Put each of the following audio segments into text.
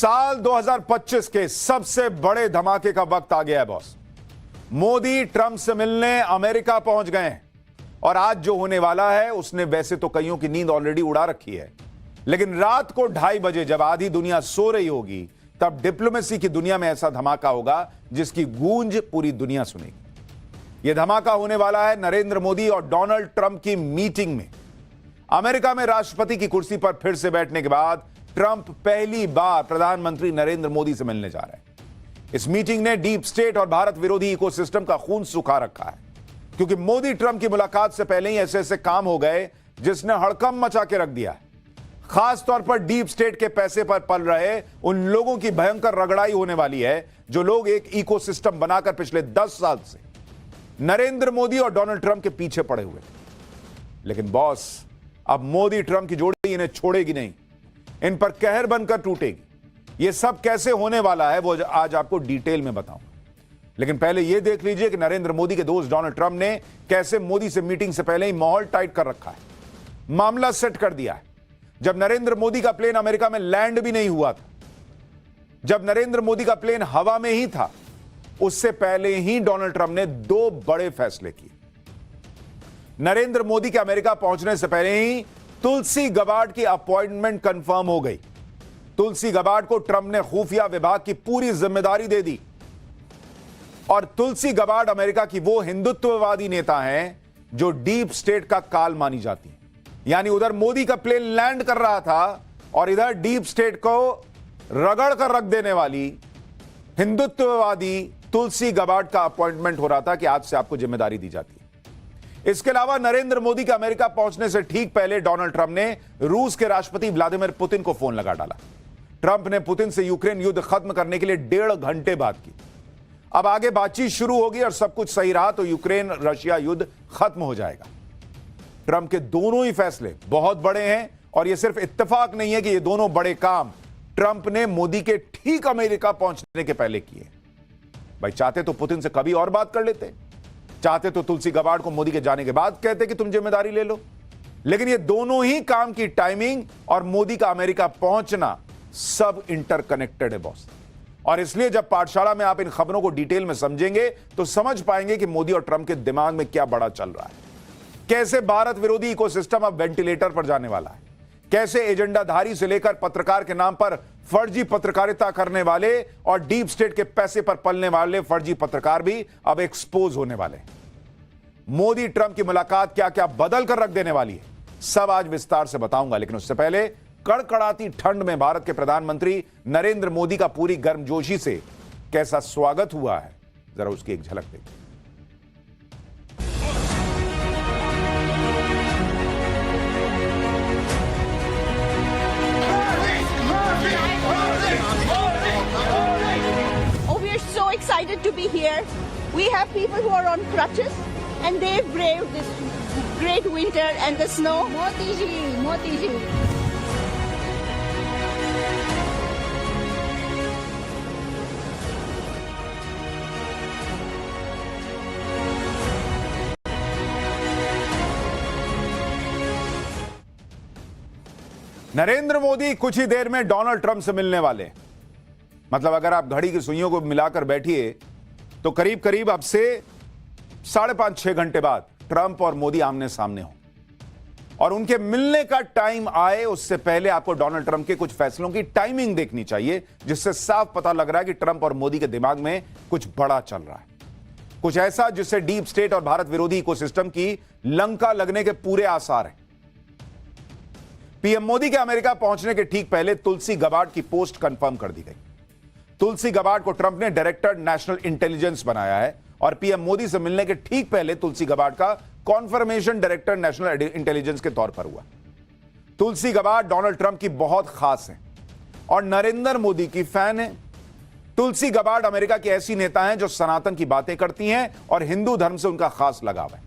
साल 2025 के सबसे बड़े धमाके का वक्त आ गया है बॉस। मोदी ट्रंप से मिलने अमेरिका पहुंच गए हैं और आज जो होने वाला है उसने वैसे तो कईयों की नींद ऑलरेडी उड़ा रखी है, लेकिन रात को 2:30 बजे जब आधी दुनिया सो रही होगी तब डिप्लोमेसी की दुनिया में ऐसा धमाका होगा जिसकी गूंज पूरी दुनिया सुनेगी। यह धमाका होने वाला है नरेंद्र मोदी और डोनाल्ड ट्रंप की मीटिंग में। अमेरिका में राष्ट्रपति की कुर्सी पर फिर से बैठने के बाद ट्रंप पहली बार प्रधानमंत्री नरेंद्र मोदी से मिलने जा रहे हैं। इस मीटिंग ने डीप स्टेट और भारत विरोधी इकोसिस्टम का खून सुखा रखा है, क्योंकि मोदी ट्रंप की मुलाकात से पहले ही ऐसे ऐसे काम हो गए जिसने हड़कंप मचा के रख दिया है। खास तौर पर डीप स्टेट के पैसे पर पल रहे उन लोगों की भयंकर रगड़ाई होने वाली है जो लोग एक इकोसिस्टम बनाकर पिछले 10 साल से नरेंद्र मोदी और डोनाल्ड ट्रंप के पीछे पड़े हुए। लेकिन बॉस, अब मोदी ट्रंप की जोड़ी इन्हें छोड़ेगी नहीं, इन पर कहर बनकर टूटेगी। यह सब कैसे होने वाला है वो आज आपको डिटेल में बताऊंगा, लेकिन पहले यह देख लीजिए कि नरेंद्र मोदी के दोस्त डोनाल्ड ट्रंप ने कैसे मोदी से मीटिंग से पहले ही माहौल टाइट कर रखा है, मामला सेट कर दिया है। जब नरेंद्र मोदी का प्लेन अमेरिका में लैंड भी नहीं हुआ था, जब नरेंद्र मोदी का प्लेन हवा में ही था, उससे पहले ही डोनाल्ड ट्रंप ने 2 बड़े फैसले किए। नरेंद्र मोदी के अमेरिका पहुंचने से पहले ही तुलसी गबार्ड की अपॉइंटमेंट कंफर्म हो गई। तुलसी गबार्ड को ट्रंप ने खुफिया विभाग की पूरी जिम्मेदारी दे दी और तुलसी गबार्ड अमेरिका की वो हिंदुत्ववादी नेता हैं जो डीप स्टेट का काल मानी जाती है। यानी उधर मोदी का प्लेन लैंड कर रहा था और इधर डीप स्टेट को रगड़ कर रख देने वाली हिंदुत्ववादी तुलसी गबार्ड का अपॉइंटमेंट हो रहा था कि आज से आपको जिम्मेदारी दी जाती है। इसके अलावा नरेंद्र मोदी के अमेरिका पहुंचने से ठीक पहले डोनाल्ड ट्रंप ने रूस के राष्ट्रपति व्लादिमीर पुतिन को फोन लगा डाला। ट्रंप ने पुतिन से यूक्रेन युद्ध खत्म करने के लिए 1.5 घंटे बात की। अब आगे बातचीत शुरू होगी और सब कुछ सही रहा तो यूक्रेन रशिया युद्ध खत्म हो जाएगा। ट्रंप के दोनों ही फैसले बहुत बड़े हैं और यह सिर्फ इत्तेफाक नहीं है कि ये दोनों बड़े काम ट्रंप ने मोदी के ठीक अमेरिका पहुंचने के पहले किए। भाई, चाहते तो पुतिन से कभी और बात कर लेते, चाहते तो तुलसी गबार्ड को मोदी के जाने के बाद कहते कि तुम जिम्मेदारी ले लो, लेकिन ये दोनों ही काम की टाइमिंग और मोदी का अमेरिका पहुंचना सब इंटरकनेक्टेड है बॉस। और इसलिए जब पाठशाला में आप इन खबरों को डिटेल में समझेंगे तो समझ पाएंगे कि मोदी और ट्रंप के दिमाग में क्या बड़ा चल रहा है, कैसे भारत विरोधी इकोसिस्टम अब वेंटिलेटर पर जाने वाला है, कैसे एजेंडाधारी से लेकर पत्रकार के नाम पर फर्जी पत्रकारिता करने वाले और डीप स्टेट के पैसे पर पलने वाले फर्जी पत्रकार भी अब एक्सपोज होने वाले हैं। मोदी ट्रंप की मुलाकात क्या क्या बदल कर रख देने वाली है, सब आज विस्तार से बताऊंगा। लेकिन उससे पहले कड़कड़ाती ठंड में भारत के प्रधानमंत्री नरेंद्र मोदी का पूरी गर्मजोशी से कैसा स्वागत हुआ है, जरा उसकी एक झलक देखिए। Excited to be here. We have people who are on crutches and they've braved this great winter and the snow. Modi ji, Modi ji. Narendra Modi कुछ ही देर में डोनाल्ड ट्रंप से मिलने वाले हैं। मतलब अगर आप घड़ी की सुइयों को मिलाकर बैठिए तो करीब करीब अब से 5.5-6 घंटे बाद ट्रंप और मोदी आमने सामने हो और उनके मिलने का टाइम आए उससे पहले आपको डोनाल्ड ट्रंप के कुछ फैसलों की टाइमिंग देखनी चाहिए, जिससे साफ पता लग रहा है कि ट्रंप और मोदी के दिमाग में कुछ बड़ा चल रहा है, कुछ ऐसा जिससे डीप स्टेट और भारत विरोधी इकोसिस्टम की लंका लगने के पूरे आसार हैं। पीएम मोदी के अमेरिका पहुंचने के ठीक पहले तुलसी गबार्ड की पोस्ट कंफर्म कर दी गई। तुलसी गबार्ड को ट्रंप ने डायरेक्टर नेशनल इंटेलिजेंस बनाया है और पीएम मोदी से मिलने के ठीक पहले तुलसी गबार्ड का कॉन्फर्मेशन डायरेक्टर नेशनल इंटेलिजेंस के तौर पर हुआ। तुलसी गबार्ड डोनाल्ड ट्रंप की बहुत खास है और नरेंद्र मोदी की फैन है। तुलसी गबार्ड अमेरिका की ऐसी नेता हैं जो सनातन की बातें करती हैं और हिंदू धर्म से उनका खास लगाव है।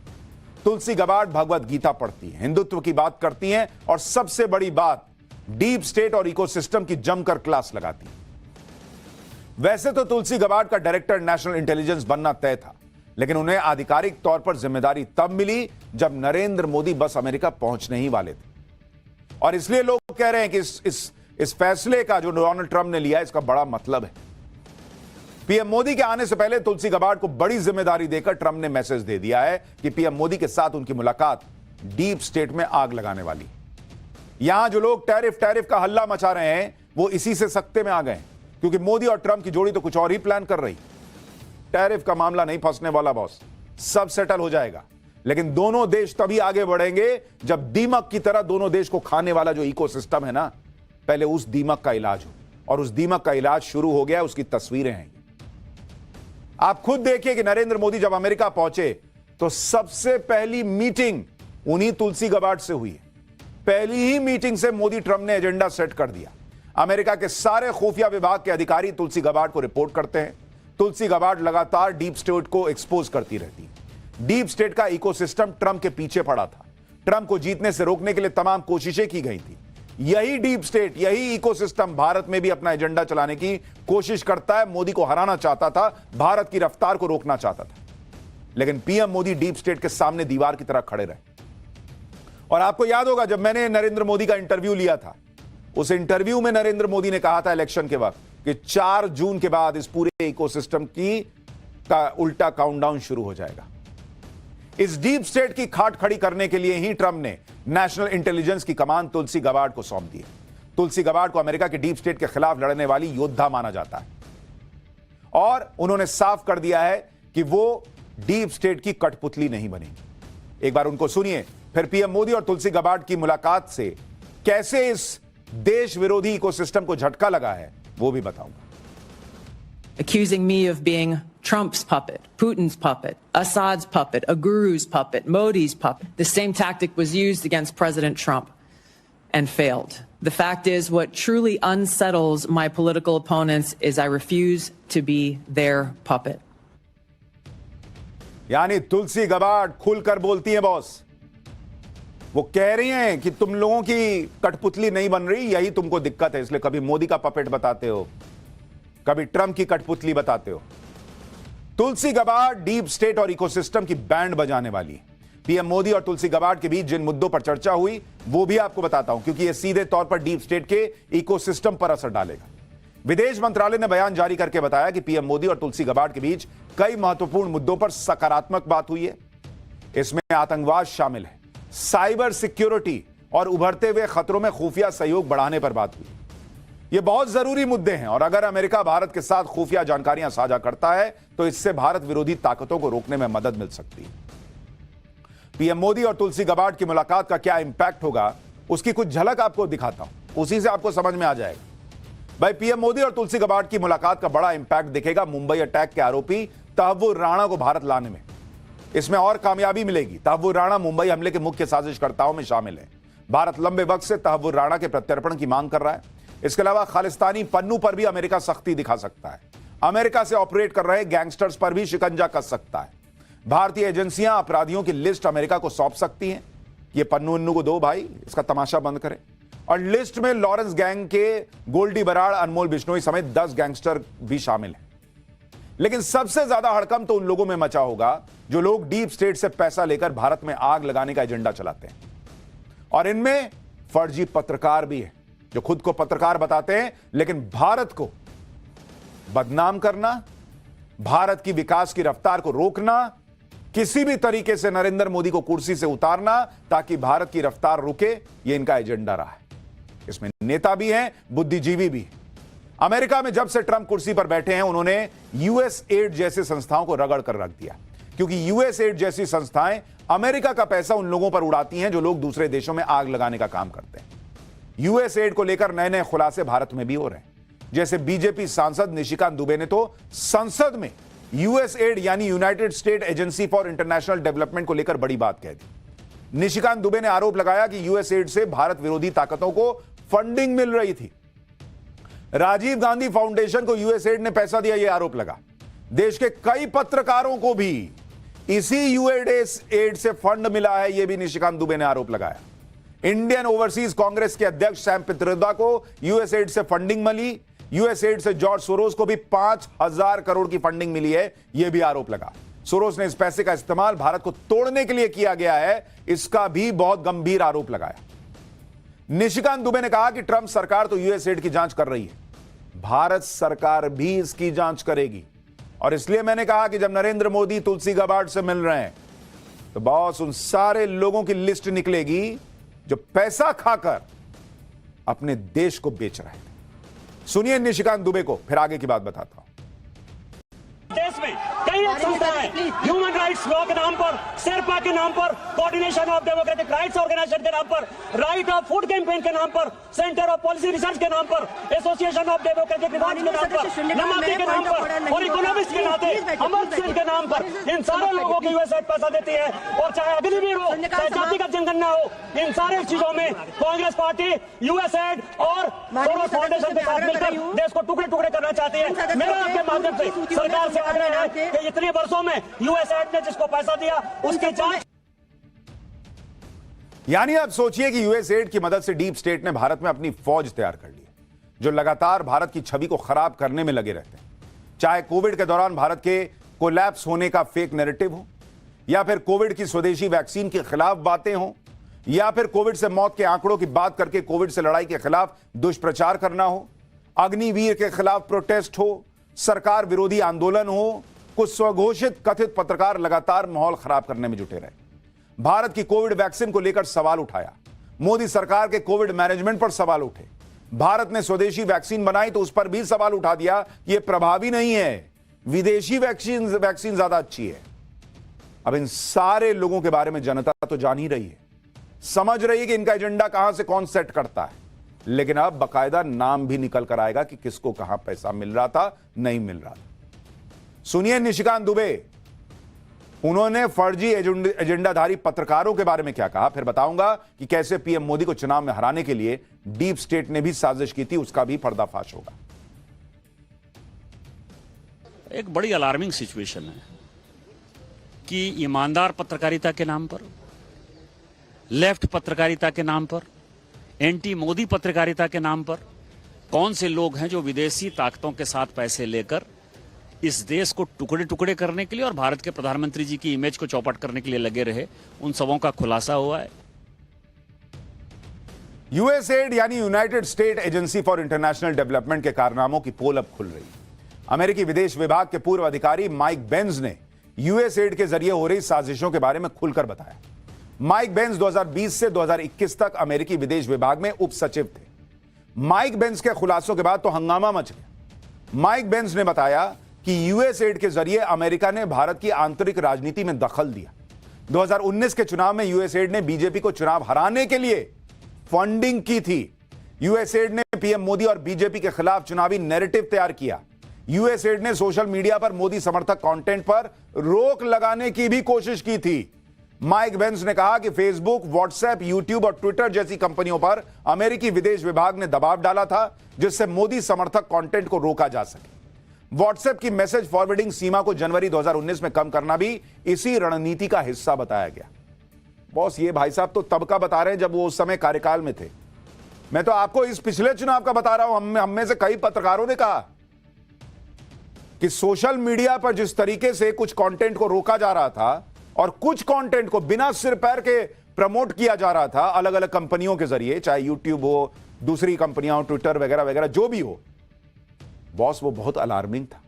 तुलसी गबार्ड भगवत गीता पढ़ती है, हिंदुत्व की बात करती हैं और सबसे बड़ी बात, डीप स्टेट और इकोसिस्टम की जमकर क्लास लगाती है। वैसे तो तुलसी गबार्ड का डायरेक्टर नेशनल इंटेलिजेंस बनना तय था, लेकिन उन्हें आधिकारिक तौर पर जिम्मेदारी तब मिली जब नरेंद्र मोदी बस अमेरिका पहुंचने ही वाले थे। और इसलिए लोग कह रहे हैं कि इस इस फैसले का जो डोनाल्ड ट्रंप ने लिया इसका बड़ा मतलब है। पीएम मोदी के आने से पहले तुलसी गबार्ड को बड़ी जिम्मेदारी देकर ट्रंप ने मैसेज दे दिया है कि पीएम मोदी के साथ उनकी मुलाकात डीप स्टेट में आग लगाने वाली। यहां जो लोग टैरिफ का हल्ला मचा रहे हैं वो इसी से सख्ते में आ गए, क्योंकि मोदी और ट्रंप की जोड़ी तो कुछ और ही प्लान कर रही। टैरिफ का मामला नहीं फंसने वाला बॉस, सब सेटल हो जाएगा, लेकिन दोनों देश तभी आगे बढ़ेंगे जब दीमक की तरह दोनों देश को खाने वाला जो इकोसिस्टम है ना, पहले उस दीमक का इलाज हो। और उस दीमक का इलाज शुरू हो गया, उसकी तस्वीरें हैं। आप खुद देखिए कि नरेंद्र मोदी जब अमेरिका पहुंचे तो सबसे पहली मीटिंग उन्हीं तुलसी गबार्ड से हुई है। पहली ही मीटिंग से मोदी ट्रंप ने एजेंडा सेट कर दिया। अमेरिका के सारे खुफिया विभाग के अधिकारी तुलसी गबार्ड को रिपोर्ट करते हैं। तुलसी गबार्ड लगातार डीप स्टेट को एक्सपोज करती रहती है। डीप स्टेट का इकोसिस्टम ट्रंप के पीछे पड़ा था। ट्रंप को जीतने से रोकने के लिए तमाम कोशिशें की गई थी। यही डीप स्टेट, यही इकोसिस्टम भारत में भी अपना एजेंडा चलाने की कोशिश करता है। मोदी को हराना चाहता था, भारत की रफ्तार को रोकना चाहता था, लेकिन पीएम मोदी डीप स्टेट के सामने दीवार की तरह खड़े रहे। और आपको याद होगा जब मैंने नरेंद्र मोदी का इंटरव्यू लिया था, उस इंटरव्यू में नरेंद्र मोदी ने कहा था इलेक्शन के वक्त कि 4 जून के बाद इस पूरे इकोसिस्टम का उल्टा काउंटडाउन शुरू हो जाएगा। इस डीप स्टेट की खाट खड़ी करने के लिए ही ट्रंप ने नेशनल इंटेलिजेंस की कमान तुलसी गबार्ड को सौंप दी। तुलसी गबार्ड को अमेरिका के डीप स्टेट के खिलाफ लड़ने वाली योद्धा माना जाता है, और उन्होंने साफ कर दिया है कि वो डीप स्टेट की कठपुतली नहीं बनेगी। एक बार उनको सुनिए, फिर पीएम मोदी और तुलसी गबार्ड की मुलाकात से कैसे इस देश विरोधी इकोसिस्टम को झटका लगा है वो भी बताऊंगा। Accusing me of being Trump's puppet, Putin's puppet, Assad's puppet, a guru's puppet, Modi's puppet. The same tactic was used against President Trump and failed. The fact is, what truly unsettles my political opponents is I refuse to be their puppet. यानी तुलसी Gabbard खुलकर बोलती है boss. वो कह रही हैं कि तुम लोगों की कठपुतली नहीं बन रही, यही तुमको दिक्कत है, इसलिए कभी मोदी का पपेट बताते हो, कभी ट्रंप की कठपुतली बताते हो। तुलसी गबार्ड डीप स्टेट और इकोसिस्टम की बैंड बजाने वाली है। पीएम मोदी और तुलसी गबार्ड के बीच जिन मुद्दों पर चर्चा हुई वो भी आपको बताता हूं, क्योंकि यह सीधे तौर पर डीप स्टेट के इकोसिस्टम पर असर डालेगा। विदेश मंत्रालय ने बयान जारी करके बताया कि पीएम मोदी और तुलसी गबार्ड के बीच कई महत्वपूर्ण मुद्दों पर सकारात्मक बात हुई है। इसमें आतंकवाद शामिल है, साइबर सिक्योरिटी और उभरते हुए खतरों में खुफिया सहयोग बढ़ाने पर बात हुई। ये बहुत जरूरी मुद्दे हैं, और अगर अमेरिका भारत के साथ खुफिया जानकारियां साझा करता है तो इससे भारत विरोधी ताकतों को रोकने में मदद मिल सकती है। पीएम मोदी और तुलसी गबार्ड की मुलाकात का क्या इंपैक्ट होगा उसकी कुछ झलक आपको दिखाता हूं, उसी से आपको समझ में आ जाएगा। भाई, पीएम मोदी और तुलसी गबार्ड की मुलाकात का बड़ा इंपैक्ट दिखेगा मुंबई अटैक के आरोपी तहव्वुर राणा को भारत लाने में। इसमें और कामयाबी मिलेगी। तहव्वुर राणा मुंबई हमले के मुख्य साजिशकर्ताओं में शामिल है। भारत लंबे वक्त से तहव्वुर राणा के प्रत्यर्पण की मांग कर रहा है। इसके अलावा खालिस्तानी पन्नू पर भी अमेरिका सख्ती दिखा सकता है। अमेरिका से ऑपरेट कर रहे गैंगस्टर्स पर भी शिकंजा कस सकता है। भारतीय एजेंसियां अपराधियों की लिस्ट अमेरिका को सौंप सकती हैं। ये पन्नू उन्नू को दो भाई, इसका तमाशा बंद करें। और लिस्ट में लॉरेंस गैंग के गोल्डी बराड़, अनमोल बिश्नोई समेत 10 गैंगस्टर भी शामिल हैं। लेकिन सबसे ज्यादा हड़कंप तो उन लोगों में मचा होगा जो लोग डीप स्टेट से पैसा लेकर भारत में आग लगाने का एजेंडा चलाते हैं। और इनमें फर्जी पत्रकार भी है जो खुद को पत्रकार बताते हैं, लेकिन भारत को बदनाम करना, भारत की विकास की रफ्तार को रोकना, किसी भी तरीके से नरेंद्र मोदी को कुर्सी से उतारना ताकि भारत की रफ्तार रुके, यह इनका एजेंडा रहा है। इसमें नेता भी हैं, बुद्धिजीवी भी हैं। अमेरिका में जब से ट्रंप कुर्सी पर बैठे हैं उन्होंने यूएसएड जैसी संस्थाओं को रगड़ कर रख दिया, क्योंकि यूएसएड जैसी संस्थाएं अमेरिका का पैसा उन लोगों पर उड़ाती हैं जो लोग दूसरे देशों में आग लगाने का काम करते हैं। यूएसएड को लेकर नए नए खुलासे भारत में भी हो रहे हैं। जैसे बीजेपी सांसद निशिकांत दुबे ने तो संसद में यूएसएड यानी United state agency for international development को लेकर बड़ी बात कह दी। निशिकांत दुबे ने आरोप लगाया कि यूएसएड से भारत विरोधी ताकतों को फंडिंग मिल रही थी। राजीव गांधी फाउंडेशन को यूएसएड ने पैसा दिया, यह आरोप लगा। देश के कई पत्रकारों को भी इसी यूएसएड से फंड मिला है, यह भी निशिकांत दुबे ने आरोप लगाया। इंडियन ओवरसीज कांग्रेस के अध्यक्ष सैम पित्रोदा को यूएसएड से फंडिंग मिली। यूएसएड से जॉर्ज सोरोस को भी 5,000 करोड़ की फंडिंग मिली है, यह भी आरोप लगा। सोरोस ने इस पैसे का इस्तेमाल भारत को तोड़ने के लिए किया गया है, इसका भी बहुत गंभीर आरोप लगाया। निशिकांत दुबे ने कहा कि ट्रंप सरकार तो यूएसएड की जांच कर रही है, भारत सरकार भी इसकी जांच करेगी। और इसलिए मैंने कहा कि जब नरेंद्र मोदी तुलसी गबार्ड से मिल रहे हैं तो बॉस उन सारे लोगों की लिस्ट निकलेगी जो पैसा खाकर अपने देश को बेच रहे थे। सुनिए निशिकांत दुबे को, फिर आगे की बात बताता हूं। देश में कई एक संस्थाएं ह्यूमन राइट्स लॉ के नाम पर, शेरपा के नाम पर, coordination of democratic rights organisation के नाम पर, राइट ऑफ फूड कैंपेन के नाम पर, सेंटर ऑफ पॉलिसी रिसर्च के नाम पर, एसोसिएशन ऑफ डेमोक्रेटिक रिसर्च के नाम पर, नमामि के नाम पर और इकोनॉमिक्स के नाते अमर सिंह के नाम पर इन सारे लोगों को यूएसएड पैसा देती है। और चाहे अग्निवीर हो, चाहे जातिगत जनगणना हो, इन सारे चीजों में कांग्रेस पार्टी यूएसएड और सोरोस फाउंडेशन के साथ मिलकर देश को टुकड़े टुकड़े करना चाहती है। मेरा आपके माध्यम से सरकार से आग्रह है कि इतने वर्षों में यूएसएड ने जिसको पैसा दिया उसकी जांच। यानी आप सोचिए कि यूएसएड की मदद से डीप स्टेट ने भारत में अपनी फौज तैयार कर ली है, जो लगातार भारत की छवि को खराब करने में लगे रहते हैं। चाहे कोविड के दौरान भारत के कोलैप्स होने का फेक नैरेटिव हो, या फिर कोविड की स्वदेशी वैक्सीन के खिलाफ बातें हो, या फिर कोविड से मौत के आंकड़ों की बात करके कोविड से लड़ाई के खिलाफ दुष्प्रचार करना हो, अग्निवीर के खिलाफ प्रोटेस्ट हो, सरकार विरोधी आंदोलन हो, कुछ स्वघोषित कथित पत्रकार लगातार माहौल खराब करने में जुटे रहे। भारत की कोविड वैक्सीन को लेकर सवाल उठाया, मोदी सरकार के कोविड मैनेजमेंट पर सवाल उठे। भारत ने स्वदेशी वैक्सीन बनाई तो उस पर भी सवाल उठा दिया कि यह प्रभावी नहीं है, विदेशी वैक्सीन ज्यादा अच्छी है। अब इन सारे लोगों के बारे में जनता तो जान ही रही है, समझ रही है कि इनका एजेंडा कहां से कौन सेट करता है, लेकिन अब बकायदा नाम भी निकल कर आएगा कि किसको कहां पैसा मिल रहा था, नहीं मिल रहा था। सुनिए निशिकांत दुबे, उन्होंने फर्जी एजेंडाधारी पत्रकारों के बारे में क्या कहा, फिर बताऊंगा कि कैसे पीएम मोदी को चुनाव में हराने के लिए डीप स्टेट ने भी साजिश की थी, उसका भी पर्दाफाश होगा। एक बड़ी अलार्मिंग सिचुएशन है कि ईमानदार पत्रकारिता के नाम पर, लेफ्ट पत्रकारिता के नाम पर, एंटी मोदी पत्रकारिता के नाम पर कौन से लोग हैं जो विदेशी ताकतों के साथ पैसे लेकर इस देश को टुकड़े टुकड़े करने के लिए और भारत के प्रधानमंत्री जी की इमेज को चौपट करने के लिए लगे रहे, उन सबों का खुलासा हुआ है। यूएसएड यानी United state agency for international development के कारनामों की पोल अब खुल रही है। अमेरिकी विदेश विभाग के पूर्व अधिकारी माइक बेंज ने यूएसएड के जरिए हो रही साजिशों के बारे में खुलकर बताया। माइक बेंज 2020 से 2021 तक अमेरिकी विदेश विभाग में उप सचिव थे। माइक बेंज के खुलासों के बाद तो हंगामा मच गया। माइक बेंज ने बताया कि यूएसएड के जरिए अमेरिका ने भारत की आंतरिक राजनीति में दखल दिया। 2019 के चुनाव में यूएसएड ने बीजेपी को चुनाव हराने के लिए फंडिंग की थी। यूएसएड ने पीएम मोदी और बीजेपी के खिलाफ चुनावी नैरेटिव तैयार किया। यूएसएड ने सोशल मीडिया पर मोदी समर्थक कंटेंट पर रोक लगाने की भी कोशिश की थी। माइक बेंज ने कहा कि फेसबुक, व्हाट्सएप, यूट्यूब और ट्विटर जैसी कंपनियों पर अमेरिकी विदेश विभाग ने दबाव डाला था जिससे मोदी समर्थक कंटेंट को रोका जा सके। व्हाट्सएप की मैसेज फॉरवर्डिंग सीमा को जनवरी 2019 में कम करना भी इसी रणनीति का हिस्सा बताया गया। बॉस, ये भाई साहब तो तब का बता रहे हैं जब वो उस समय कार्यकाल में थे। मैं तो आपको इस पिछले चुनाव का बता रहा हूं। हम में से कई पत्रकारों ने कहा कि सोशल मीडिया पर जिस तरीके से कुछ कंटेंट को रोका जा रहा था और कुछ कंटेंट को बिना सिर पैर के प्रमोट किया जा रहा था अलग अलग कंपनियों के जरिए, चाहे यूट्यूब हो, दूसरी कंपनियां हो, ट्विटर वगैरह वगैरह जो भी हो, बॉस वो बहुत अलार्मिंग था,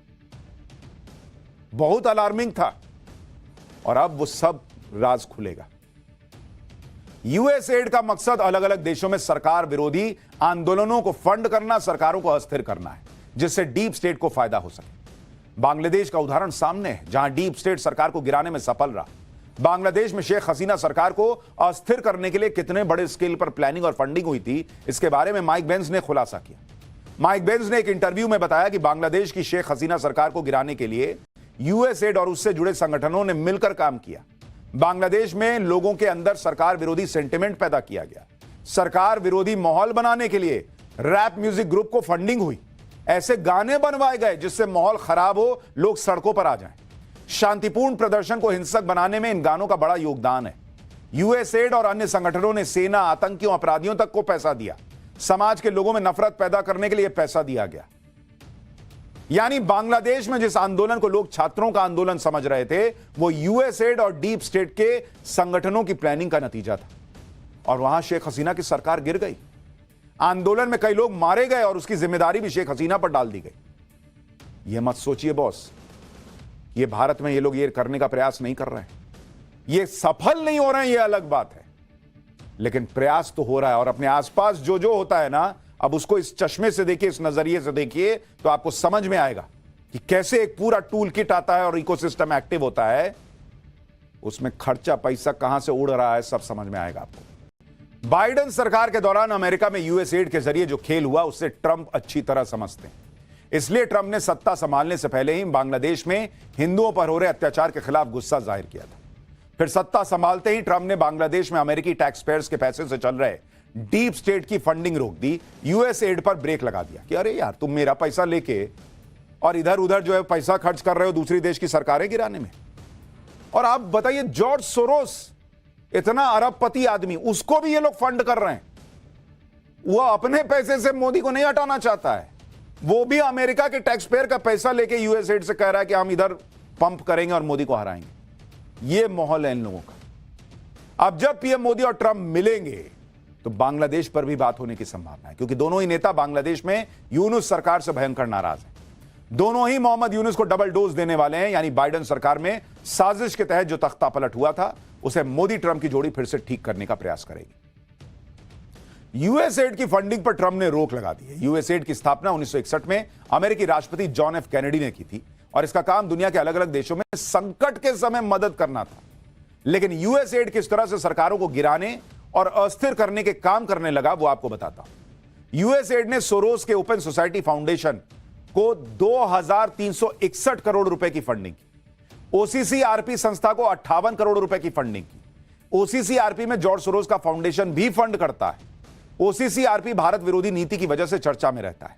बहुत अलार्मिंग था। और अब वो सब राज खुलेगा। यूएसएड का मकसद अलग अलग देशों में सरकार विरोधी आंदोलनों को फंड करना, सरकारों को अस्थिर करना है, जिससे डीप स्टेट को फायदा हो सके। बांग्लादेश का उदाहरण सामने है, जहां डीप स्टेट सरकार को गिराने में सफल रहा। बांग्लादेश में शेख हसीना सरकार को अस्थिर करने के लिए कितने बड़े स्केल पर प्लानिंग और फंडिंग हुई थी, इसके बारे में माइक बेंज ने खुलासा किया। माइक बेंज ने एक इंटरव्यू में बताया कि बांग्लादेश की शेख हसीना सरकार को गिराने के लिए यूएसएड और उससे जुड़े संगठनों ने मिलकर काम किया। बांग्लादेश में लोगों के अंदर सरकार विरोधी सेंटिमेंट पैदा किया गया। सरकार विरोधी माहौल बनाने के लिए रैप म्यूजिक ग्रुप को फंडिंग हुई। ऐसे गाने बनवाए गए जिससे माहौल खराब हो, लोग सड़कों पर आ जाएं। शांतिपूर्ण प्रदर्शन को हिंसक बनाने में इन गानों का बड़ा योगदान है। यूएसएड और अन्य संगठनों ने सेना, आतंकियों, अपराधियों तक को पैसा दिया। समाज के लोगों में नफरत पैदा करने के लिए पैसा दिया गया। यानी बांग्लादेश में जिस आंदोलन को लोग छात्रों का आंदोलन समझ रहे थे, वो यूएसएड और डीप स्टेट के संगठनों की प्लानिंग का नतीजा था। और वहां शेख हसीना की सरकार गिर गई। आंदोलन में कई लोग मारे गए और उसकी जिम्मेदारी भी शेख हसीना पर डाल दी गई। यह मत सोचिए बॉस, ये भारत में ये लोग ये करने का प्रयास नहीं कर रहे हैं, ये सफल नहीं हो रहे हैं, ये अलग बात है, लेकिन प्रयास तो हो रहा है। और अपने आसपास जो जो होता है ना, अब उसको इस चश्मे से देखिए, इस नजरिए से देखिए, तो आपको समझ में आएगा कि कैसे एक पूरा टूल किट आता है और इकोसिस्टम एक्टिव होता है, उसमें खर्चा पैसा कहां से उड़ रहा है सब समझ में आएगा आपको। बाइडेन सरकार के दौरान अमेरिका में यूएसएड के जरिए जो खेल हुआ उससे ट्रंप अच्छी तरह समझते हैं। इसलिए ट्रंप ने सत्ता संभालने से पहले ही बांग्लादेश में हिंदुओं पर हो रहे अत्याचार के खिलाफ गुस्सा जाहिर किया था। फिर सत्ता संभालते ही ट्रंप ने बांग्लादेश में अमेरिकी टैक्स पेयर्स के पैसे से चल रहे डीप स्टेट की फंडिंग रोक दी, यूएसएड पर ब्रेक लगा दिया कि अरे यार, तुम मेरा पैसा लेके और इधर उधर जो है पैसा खर्च कर रहे हो दूसरी देश की सरकारें गिराने में। और आप बताइए, जॉर्ज सोरोस, इतना अरबपति आदमी, उसको भी ये लोग फंड कर रहे हैं। वो अपने पैसे से मोदी को नहीं हटाना चाहता है, वो भी अमेरिका के टैक्स पेयर का पैसा लेके यूएसएड से कह रहा है कि हम इधर पंप करेंगे और मोदी को हराएंगे। ये माहौल है इन लोगों का। अब जब पीएम मोदी और ट्रंप मिलेंगे तो बांग्लादेश पर भी बात होने की संभावना है, क्योंकि दोनों ही नेता बांग्लादेश में यूनुस सरकार से भयंकर नाराज हैं। दोनों ही मोहम्मद यूनुस को डबल डोज देने वाले हैं, यानी बाइडेन सरकार में साजिश के तहत जो तख्ता पलट हुआ था उसे मोदी ट्रंप की जोड़ी फिर से ठीक करने का प्रयास करेगी। यूएसएड की फंडिंग पर ट्रंप ने रोक लगा दी है। यूएसएड की स्थापना 1961 में अमेरिकी राष्ट्रपति जॉन एफ कैनेडी ने की थी और इसका काम दुनिया के अलग अलग देशों में संकट के समय मदद करना था। लेकिन यूएसएड किस तरह से सरकारों को गिराने और अस्थिर करने के काम करने लगा, वो आपको बताता हूं। यूएसएड ने सोरोस के ओपन सोसाइटी फाउंडेशन को 2361 करोड़ रुपए की फंडिंग की। ओसीसीआरपी संस्था को 58 करोड़ रुपए की फंडिंग की। ओसीसीआरपी में जॉर्ज सोरोस का फाउंडेशन भी फंड करता है। ओसीसीआरपी भारत विरोधी नीति की वजह से चर्चा में रहता है।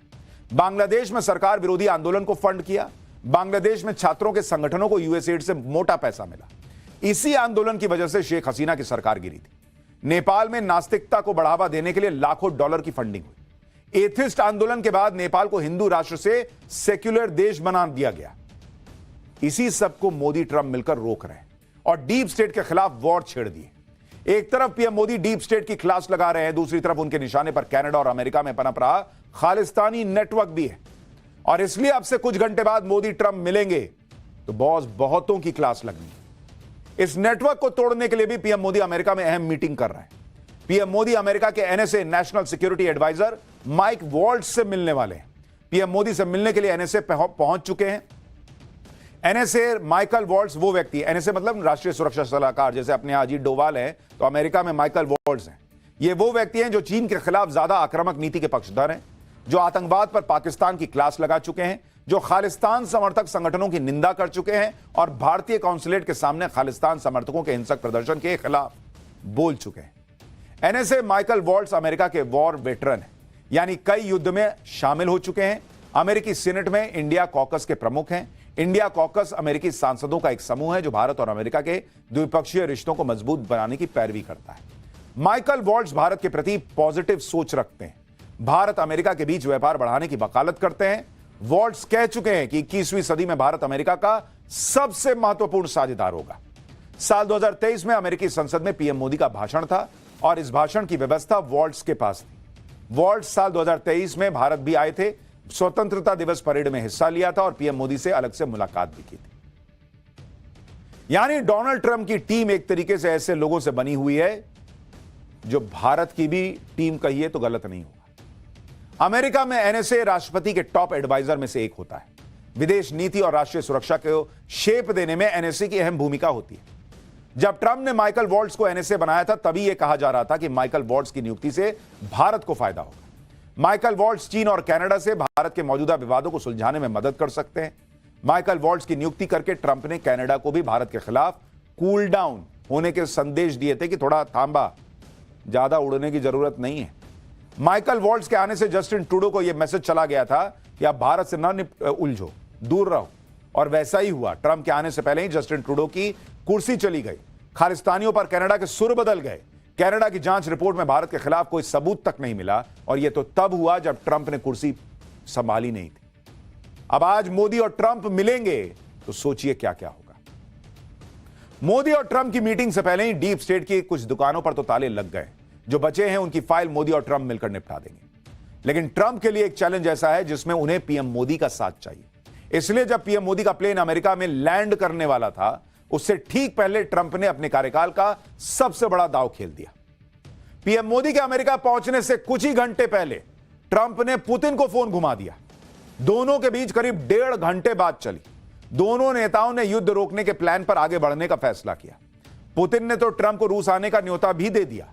बांग्लादेश में सरकार विरोधी आंदोलन को फंड किया। बांग्लादेश में छात्रों के संगठनों को यूएसएड से मोटा पैसा मिला। इसी आंदोलन की वजह से शेख हसीना की सरकार गिरी थी। नेपाल में नास्तिकता को बढ़ावा देने के लिए लाखों डॉलर की फंडिंग हुई। एथिस्ट आंदोलन के बाद नेपाल को हिंदू राष्ट्र से सेक्युलर देश बना दिया गया। इसी सब को मोदी ट्रंप मिलकर रोक रहे हैं और डीप स्टेट के खिलाफ वॉर छेड़ दिए। एक तरफ पीएम मोदी डीप स्टेट की क्लास लगा रहे हैं, दूसरी तरफ उनके निशाने पर कनाडा और अमेरिका में पनप रहा खालिस्तानी नेटवर्क भी है। और इसलिए अब से कुछ घंटे बाद मोदी ट्रंप मिलेंगे तो बॉस बहुतों की क्लास लगनी है। इस नेटवर्क को तोड़ने के लिए भी पीएम मोदी अमेरिका में अहम मीटिंग कर रहे हैं। पीएम मोदी अमेरिका के NSA national security adviser Mike Waltz से मिलने वाले हैं। पीएम मोदी से मिलने के लिए एनएसए पहुंच चुके हैं। एनएसए माइकल वॉल्ट्ज वो व्यक्ति, एनएसए मतलब राष्ट्रीय सुरक्षा सलाहकार, जैसे अपने यहां अजीत डोवाल हैं तो अमेरिका में माइकल वॉल्ट्ज हैं। ये वो व्यक्ति हैं जो चीन के खिलाफ ज्यादा आक्रामक नीति के पक्षधर हैं, जो आतंकवाद पर पाकिस्तान की क्लास लगा चुके हैं, जो खालिस्तान समर्थक संगठनों की निंदा कर चुके हैं और भारतीय कॉन्सुलेट के सामने खालिस्तान समर्थकों के हिंसक प्रदर्शन के खिलाफ बोल चुके हैं। एनएसए माइकल वॉल्ट्ज अमेरिका के वॉर वेटरन हैं, यानी कई युद्ध में शामिल हो चुके हैं। अमेरिकी सीनेट में इंडिया कॉकस के प्रमुख हैं। इंडिया कॉकस अमेरिकी सांसदों का एक समूह है जो भारत और अमेरिका के द्विपक्षीय रिश्तों को मजबूत बनाने की पैरवी करता है। माइकल वॉल्ट्ज भारत के प्रति पॉजिटिव सोच रखते हैं, भारत अमेरिका के बीच व्यापार बढ़ाने की वकालत करते हैं। वॉल्ट्ज कह चुके हैं कि 21वीं सदी में भारत अमेरिका का सबसे महत्वपूर्ण साझेदार होगा। साल 2023 में अमेरिकी संसद में पीएम मोदी का भाषण था और इस भाषण की व्यवस्था वॉल्ट्ज के पास थी। वॉल्ट्ज साल 2023 में भारत भी आए थे, स्वतंत्रता दिवस परेड में हिस्सा लिया था और पीएम मोदी से अलग से मुलाकात भी की थी। यानी डोनाल्ड ट्रंप की टीम एक तरीके से ऐसे लोगों से बनी हुई है जो भारत की भी टीम कहिए तो गलत नहीं होगा। अमेरिका में एनएसए राष्ट्रपति के टॉप एडवाइजर में से एक होता है। विदेश नीति और राष्ट्रीय सुरक्षा को शेप देने में एनएसए की अहम भूमिका होती है। जब ट्रंप ने माइकल वॉल्ट्ज को एनएसए बनाया था तभी यह कहा जा रहा था कि माइकल वॉल्ट्ज की नियुक्ति से भारत को फायदा होगा। माइकल वॉल्ट्ज चीन और कनाडा से भारत के मौजूदा विवादों को सुलझाने में मदद कर सकते हैं। माइकल वॉल्ट्ज की नियुक्ति करके ट्रंप ने कनाडा को भी भारत के खिलाफ कूल डाउन होने के संदेश दिए थे कि थोड़ा थांबा, ज्यादा उड़ने की जरूरत नहीं है। माइकल वॉल्ट्ज के आने से जस्टिन ट्रूडो को यह मैसेज चला गया था कि आप भारत से ना उलझो, दूर रहो, और वैसा ही हुआ। ट्रंप के आने से पहले ही जस्टिन ट्रूडो की कुर्सी चली गई। खालिस्तानियों पर कनाडा के सुर बदल गए। कनाडा की जांच रिपोर्ट में भारत के खिलाफ कोई सबूत तक नहीं मिला और यह तो तब हुआ जब ट्रंप ने कुर्सी संभाली नहीं थी। अब आज मोदी और ट्रंप मिलेंगे तो सोचिए क्या क्या होगा। मोदी और ट्रंप की मीटिंग से पहले ही डीप स्टेट की कुछ दुकानों पर तो ताले लग गए। जो बचे हैं उनकी फाइल मोदी और ट्रंप मिलकर निपटा देंगे। लेकिन ट्रंप के लिए एक चैलेंज ऐसा है जिसमें उन्हें पीएम मोदी का साथ चाहिए। इसलिए जब पीएम मोदी का प्लेन अमेरिका में लैंड करने वाला था, उससे ठीक पहले ट्रंप ने अपने कार्यकाल का सबसे बड़ा दांव खेल दिया। पीएम मोदी के अमेरिका पहुंचने से कुछ ही घंटे पहले ट्रंप ने पुतिन को फोन घुमा दिया। दोनों के बीच करीब 1.5 घंटे बात चली। दोनों नेताओं ने युद्ध रोकने के प्लान पर आगे बढ़ने का फैसला किया। पुतिन ने तो ट्रंप को रूस आने का न्योता भी दे दिया।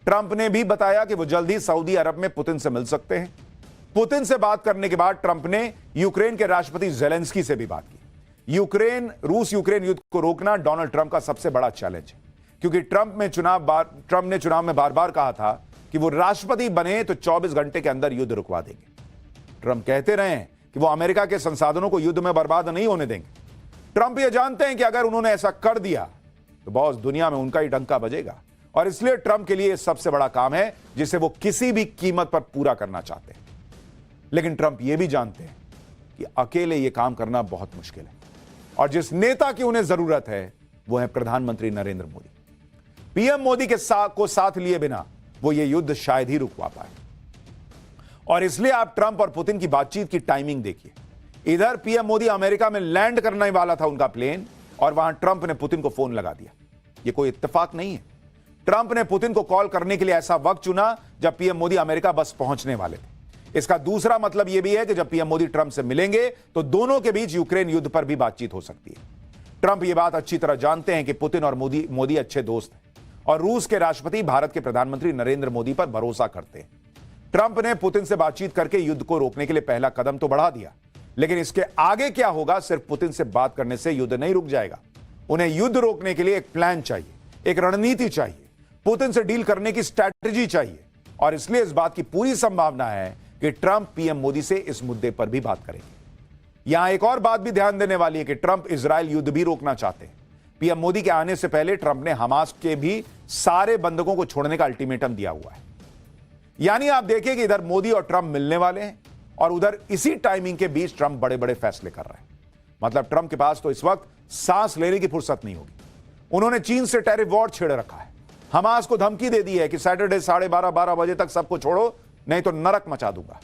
ट्रंप ने भी बताया कि वो जल्द ही सऊदी अरब में पुतिन से मिल सकते हैं। पुतिन से बात करने के बाद ट्रंप ने यूक्रेन के राष्ट्रपति जेलेंस्की से भी बात की। रूस यूक्रेन युद्ध को रोकना डोनाल्ड ट्रंप का सबसे बड़ा चैलेंज है, क्योंकि ट्रंप ने चुनाव में बार बार कहा था कि वो राष्ट्रपति बने तो 24 घंटे के अंदर युद्ध रुकवा देंगे। ट्रंप कहते रहे हैं कि वो अमेरिका के संसाधनों को युद्ध में बर्बाद नहीं होने देंगे। ट्रंप ये जानते हैं कि अगर उन्होंने ऐसा कर दिया तो बॉस दुनिया में उनका ही डंका बजेगा, और इसलिए ट्रंप के लिए यह सबसे बड़ा काम है जिसे वो किसी भी कीमत पर पूरा करना चाहते हैं। लेकिन ट्रंप ये भी जानते हैं कि अकेले यह काम करना बहुत मुश्किल है, और जिस नेता की उन्हें जरूरत है वो है प्रधानमंत्री नरेंद्र मोदी। पीएम मोदी के साथ लिए बिना वो ये युद्ध शायद ही रुकवा पाए। और इसलिए आप ट्रंप और पुतिन की बातचीत की टाइमिंग देखिए। इधर पीएम मोदी अमेरिका में लैंड करने वाला था उनका प्लेन, और वहां ट्रंप ने पुतिन को फोन लगा दिया। यह कोई इत्तेफाक नहीं है। ट्रंप ने पुतिन को कॉल करने के लिए ऐसा वक्त चुना जब पीएम मोदी अमेरिका बस पहुंचने वाले थे। इसका दूसरा मतलब यह भी है कि जब पीएम मोदी ट्रंप से मिलेंगे तो दोनों के बीच यूक्रेन युद्ध पर भी बातचीत हो सकती है। ट्रंप यह बात अच्छी तरह जानते हैं कि पुतिन और मोदी अच्छे दोस्त हैं, और रूस के राष्ट्रपति भारत के प्रधानमंत्री नरेंद्र मोदी पर भरोसा करते हैं। ट्रंप ने पुतिन से बातचीत करके युद्ध को रोकने के लिए पहला कदम तो बढ़ा दिया, लेकिन इसके आगे क्या होगा? सिर्फ पुतिन से बात करने से युद्ध नहीं रुक जाएगा। उन्हें युद्ध रोकने के लिए एक प्लान चाहिए, एक रणनीति चाहिए, पुतिन से डील करने की स्ट्रैटेजी चाहिए। और इसलिए इस बात की पूरी संभावना है कि ट्रंप पीएम मोदी से इस मुद्दे पर भी बात करेंगे। यहां एक और बात भी ध्यान देने वाली है कि ट्रंप इजरायल युद्ध भी रोकना चाहते हैं। पीएम मोदी के आने से पहले ट्रंप ने हमास के भी सारे बंधकों को छोड़ने का अल्टीमेटम दिया हुआ है। यानी आप देखिए कि इधर मोदी और ट्रंप मिलने वाले हैं, और उधर इसी टाइमिंग के बीच ट्रंप बड़े बड़े फैसले कर रहे हैं। मतलब ट्रंप के पास तो इस वक्त सांस लेने की फुर्सत नहीं होगी। उन्होंने चीन से टैरिफ वॉर छेड़ रखा है, हमास को धमकी दे दी है कि सैटरडे 12:30 बजे तक सबको छोड़ो, नहीं तो नरक मचा दूंगा।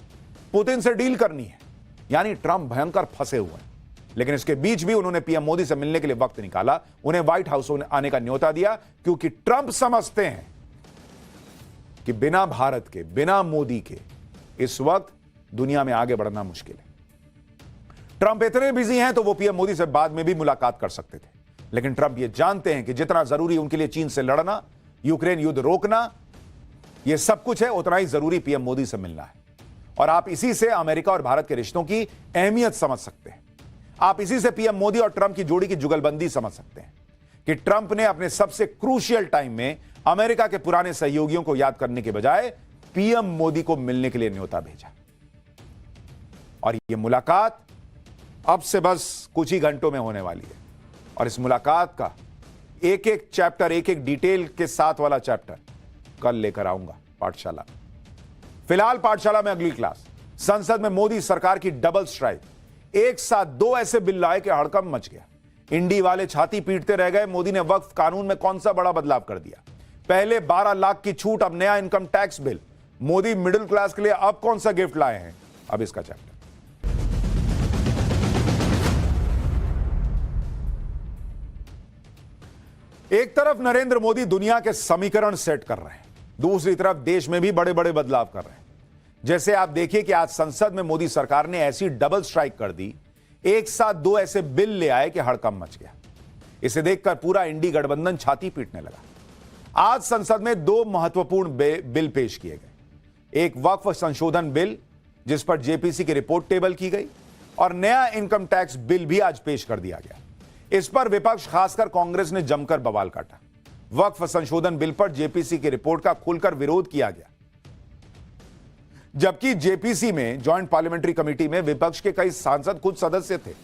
पुतिन से डील करनी है। यानी ट्रंप भयंकर फंसे हुए हैं। लेकिन इसके बीच भी उन्होंने पीएम मोदी से मिलने के लिए वक्त निकाला, उन्हें व्हाइट हाउस आने का न्योता दिया, क्योंकि ट्रंप समझते हैं कि बिना भारत के, बिना मोदी के इस वक्त दुनिया में आगे बढ़ना मुश्किल है। ट्रंप इतने बिजी हैं तो वो पीएम मोदी से बाद में भी मुलाकात कर सकते थे, लेकिन ट्रंप ये जानते हैं कि जितना जरूरी उनके लिए चीन से लड़ना, यूक्रेन युद्ध रोकना, ये सब कुछ है, उतना ही जरूरी पीएम मोदी से मिलना है। और आप इसी से अमेरिका और भारत के रिश्तों की अहमियत समझ सकते हैं। आप इसी से पीएम मोदी और ट्रंप की जोड़ी की जुगलबंदी समझ सकते हैं कि ट्रंप ने अपने सबसे क्रूशियल टाइम में अमेरिका के पुराने सहयोगियों को याद करने के बजाय पीएम मोदी को मिलने के लिए न्योता भेजा। और यह मुलाकात अब से बस कुछ ही घंटों में होने वाली है, और इस मुलाकात का एक एक चैप्टर, एक एक डिटेल के साथ वाला चैप्टर कल लेकर आऊंगा पाठशाला। फिलहाल पाठशाला में अगली क्लास, संसद में मोदी सरकार की डबल स्ट्राइक। एक साथ 2 ऐसे बिल लाए कि हड़कंप मच गया। इंडी वाले छाती पीटते रह गए। मोदी ने वक्फ कानून में कौन सा बड़ा बदलाव कर दिया? पहले 12 लाख की छूट, अब नया income tax bill. Modi middle class के लिए अब कौन सा गिफ्ट लाए हैं? अब इसका चैप्टर। एक तरफ नरेंद्र मोदी दुनिया के समीकरण सेट कर रहे हैं, दूसरी तरफ देश में भी बड़े बड़े बदलाव कर रहे हैं। जैसे आप देखिए कि आज संसद में मोदी सरकार ने ऐसी डबल स्ट्राइक कर दी, एक साथ 2 ऐसे बिल ले आए कि हड़कंप मच गया। इसे देखकर पूरा इंडी गठबंधन छाती पीटने लगा। आज संसद में 2 महत्वपूर्ण बिल पेश किए गए। एक वक्फ संशोधन बिल जिस पर जेपीसी की रिपोर्ट टेबल की गई, और नया इनकम टैक्स बिल भी आज पेश कर दिया गया। इस पर विपक्ष, खासकर कांग्रेस ने जमकर बवाल काटा। वक्फ संशोधन बिल पर जेपीसी की रिपोर्ट का खुलकर विरोध किया गया, जबकि जेपीसी में, ज्वाइंट पार्लियामेंट्री कमेटी में, विपक्ष के कई सांसद खुद सदस्य थे।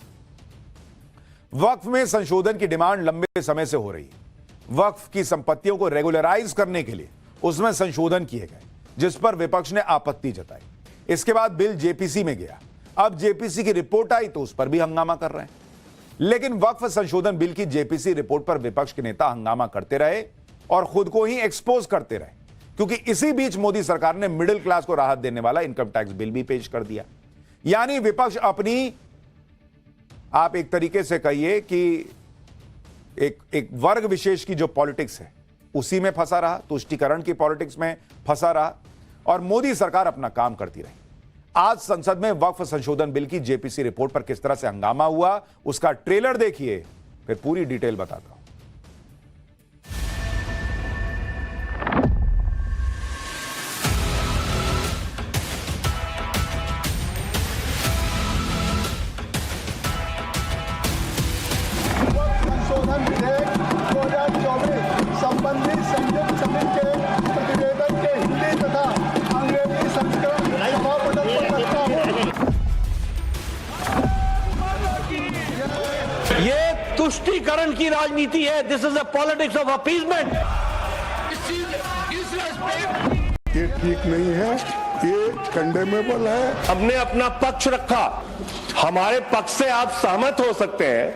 वक्फ में संशोधन की डिमांड लंबे समय से हो रही है। वक्फ की संपत्तियों को रेगुलराइज करने के लिए उसमें संशोधन किए गए, जिस पर विपक्ष ने आपत्ति जताई। इसके बाद बिल जेपीसी में गया। अब जेपीसी की रिपोर्ट आई तो उस पर भी हंगामा कर रहे हैं। लेकिन वक्फ संशोधन बिल की जेपीसी रिपोर्ट पर विपक्ष के नेता हंगामा करते रहे और खुद को ही एक्सपोज करते रहे क्योंकि इसी बीच मोदी सरकार ने मिडिल क्लास को राहत देने वाला इनकम टैक्स बिल भी पेश कर दिया। यानी विपक्ष अपनी, आप एक तरीके से कहिए कि एक वर्ग विशेष की जो पॉलिटिक्स है उसी में फंसा रहा, तुष्टीकरण की पॉलिटिक्स में फंसा रहा, और मोदी सरकार अपना काम करती रही। आज संसद में वक्फ संशोधन बिल की जेपीसी रिपोर्ट पर किस तरह से हंगामा हुआ, उसका ट्रेलर देखिए, फिर पूरी डिटेल बताता हूं। संशोधन विधेयक 2024 संबंधित संयुक्त समिति के प्रतिवेदन के हिंदी तथा अंग्रेजी संस्करण सभापति को रखता हूं। ये तुष्टीकरण की राजनीति है। This is a politics of appeasement. ये ठीक नहीं है, ये कंडेमेबल है। हमने अपना पक्ष रखा। हमारे पक्ष से आप सहमत हो सकते हैं,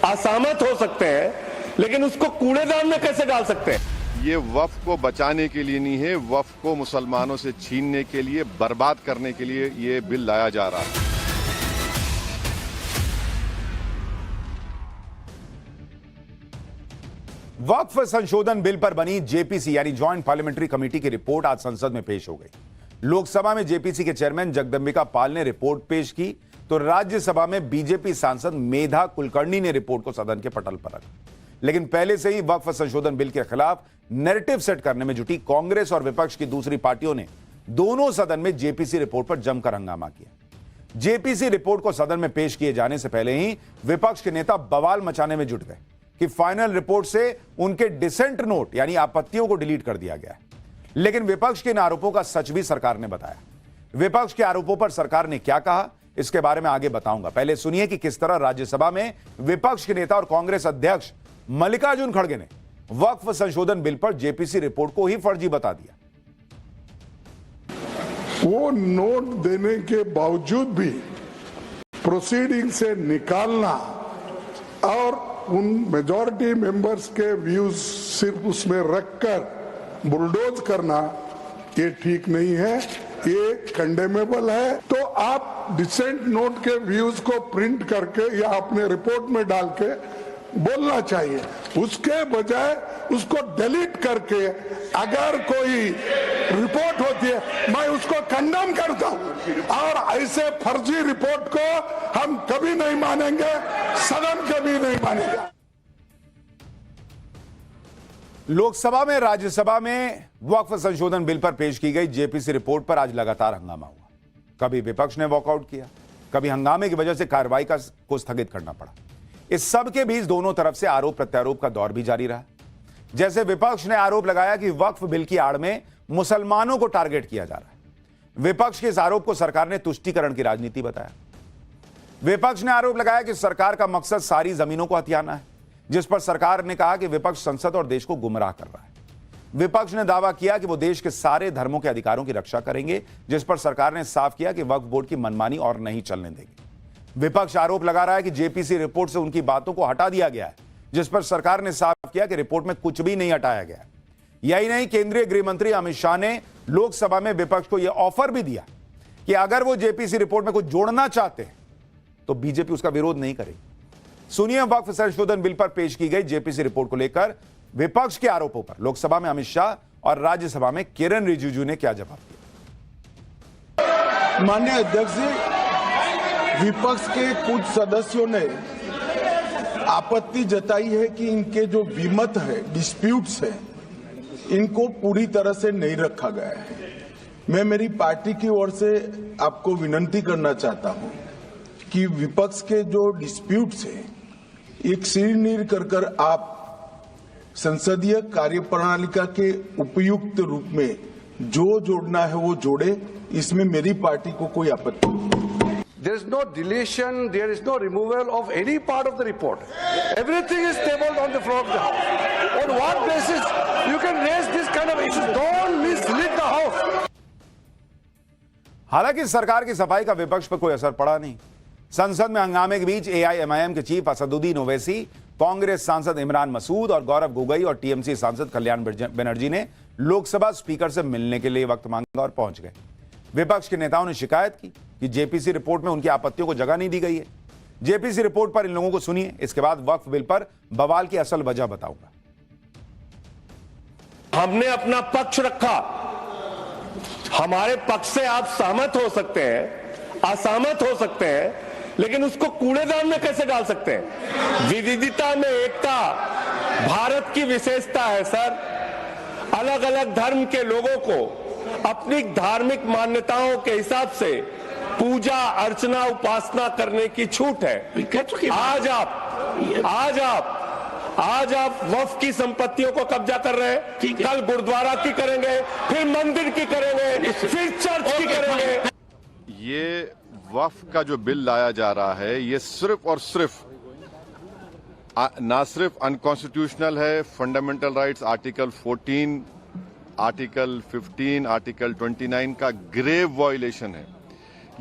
असहमत हो सकते हैं, लेकिन उसको कूड़ेदान में कैसे डाल सकते हैं? ये वक्फ को बचाने के लिए नहीं है, वक्फ को मुसलमानों से छीनने के लिए, बर्बाद करने के लिए ये बिल लाया जा रहा है। वक्फ संशोधन बिल पर बनी जेपीसी यानी ज्वाइंट पार्लियामेंट्री कमेटी की रिपोर्ट आज संसद में पेश हो गई। लोकसभा में जेपीसी के चेयरमैन जगदंबिका पाल ने रिपोर्ट पेश की, तो राज्यसभा में बीजेपी सांसद मेधा कुलकर्णी ने रिपोर्ट को सदन के पटल पर रखा। लेकिन पहले से ही वक्फ संशोधन बिल के खिलाफ नैरेटिव सेट करने में जुटी कांग्रेस और विपक्ष की दूसरी पार्टियों ने दोनों सदन में जेपीसी रिपोर्ट पर जमकर हंगामा किया। जेपीसी रिपोर्ट को सदन में पेश किए जाने से पहले ही विपक्ष के नेता बवाल मचाने में जुट गए कि फाइनल रिपोर्ट से उनके डिसेंट नोट यानी आपत्तियों को डिलीट कर दिया गया है। लेकिन विपक्ष के इन आरोपों का सच भी सरकार ने बताया। विपक्ष के आरोपों पर सरकार ने क्या कहा, इसके बारे में आगे बताऊंगा। पहले सुनिए कि किस तरह राज्यसभा में विपक्ष के नेता और कांग्रेस अध्यक्ष मल्लिकार्जुन खड़गे ने वक्फ संशोधन बिल पर जेपीसी रिपोर्ट को ही फर्जी बता दिया। वो नोट देने के बावजूद भी प्रोसीडिंग से निकालना और उन मेजॉरिटी मेंबर्स के व्यूज सिर्फ उसमें रखकर बुलडोज करना, ये ठीक नहीं है, ये कंडेमेबल है। तो आप डिसेंट नोट के व्यूज को प्रिंट करके या अपने रिपोर्ट में डाल के बोलना चाहिए, उसके बजाय उसको डिलीट करके अगर कोई रिपोर्ट होती है मैं उसको कंडेम करता हूं। और ऐसे फर्जी रिपोर्ट को हम कभी नहीं मानेंगे, सदन कभी नहीं मानेगा। लोकसभा में राज्यसभा में वक्फ संशोधन बिल पर पेश की गई जेपीसी रिपोर्ट पर आज लगातार हंगामा हुआ। कभी विपक्ष ने वॉकआउट किया, कभी हंगामे की वजह से कार्रवाई को स्थगित करना पड़ा। इस सब के बीच दोनों तरफ से आरोप प्रत्यारोप का दौर भी जारी रहा। जैसे विपक्ष ने आरोप लगाया कि वक्फ बिल की आड़ में मुसलमानों को टारगेट किया जा रहा है। विपक्ष के इस आरोप को सरकार ने तुष्टीकरण की राजनीति बताया। विपक्ष ने आरोप लगाया कि सरकार का मकसद सारी जमीनों को हथियाना है, जिस पर सरकार ने कहा कि विपक्ष संसद और देश को गुमराह कर रहा है। विपक्ष ने दावा किया कि वो देश के सारे धर्मों के अधिकारों की रक्षा करेंगे, जिस पर सरकार ने साफ किया कि वक्फ बोर्ड की मनमानी और नहीं चलने देगी। विपक्ष आरोप लगा रहा है कि जेपीसी रिपोर्ट से उनकी बातों को हटा दिया गया है, जिस पर सरकार ने साफ किया कि रिपोर्ट में कुछ भी नहीं हटाया गया। यही नहीं, केंद्रीय गृह मंत्री अमित शाह ने लोकसभा में विपक्ष को यह ऑफर भी दिया कि अगर वो जेपीसी रिपोर्ट में कुछ जोड़ना चाहते हैं तो बीजेपी उसका विरोध नहीं करेगी। सुनिए वक्फ संशोधन बिल पर पेश की गई जेपीसी रिपोर्ट को लेकर विपक्ष के आरोपों पर लोकसभा में अमित शाह और राज्यसभा में किरण रिजिजू ने क्या जवाब दिया। माननीय अध्यक्ष जी, विपक्ष के कुछ सदस्यों ने आपत्ति जताई है कि इनके जो विमत है, डिस्प्यूट्स है, इनको पूरी तरह से नहीं रखा गया है। मैं मेरी पार्टी की ओर से आपको विनती करना चाहता हूं कि विपक्ष के जो डिस्प्यूट्स है, एक सिरनीर कर आप संसदीय कार्यप्रणालिका के उपयुक्त रूप में जो जोड़ना है वो जोड़े। इसमें मेरी पार्टी को कोई आपत्ति नहीं। There is no deletion, there is no removal of any part of the report. Everything is tabled on the floor of the House. On what basis you can raise this kind of issues? Don't mislead the House. हालांकि सरकार की सफाई का विपक्ष पर कोई असर पड़ा नहीं। संसद में हंगामे के बीच एआईएमआईएम के चीफ असदुद्दीन ओवैसी कांग्रेस सांसद इमरान मसूद और गौरव गोगोई और टीएमसी सांसद कल्याण बनर्जी ने लोकसभा स्पीकर से मिलने के लिए वक्त मांगा और पहुंच गए। विपक्ष के नेताओं ने शिकायत की कि जेपीसी रिपोर्ट में उनकी आपत्तियों को जगह नहीं दी गई है। जेपीसी रिपोर्ट पर इन लोगों को सुनिए, इसके बाद वक्फ बिल पर बवाल की असल वजह बताऊंगा। हमने अपना पक्ष रखा। हमारे पक्ष से आप सहमत हो सकते हैं, असहमत हो सकते हैं, लेकिन उसको कूड़ेदान में कैसे डाल सकते हैं? विविधता में एकता भारत की विशेषता है सर। अलग अलग धर्म के लोगों को अपनी धार्मिक मान्यताओं के हिसाब से पूजा अर्चना उपासना करने की छूट है। आज आप वक्फ की संपत्तियों को कब्जा कर रहे हैं, कल गुरुद्वारा की करेंगे, फिर मंदिर की करेंगे, फिर चर्च की करेंगे। ये वक्फ का जो बिल लाया जा रहा है, ये सिर्फ और सिर्फ ना सिर्फ अनकॉन्स्टिट्यूशनल है, fundamental rights article 14, article 15, article 29 का ग्रेव वायलेशन है।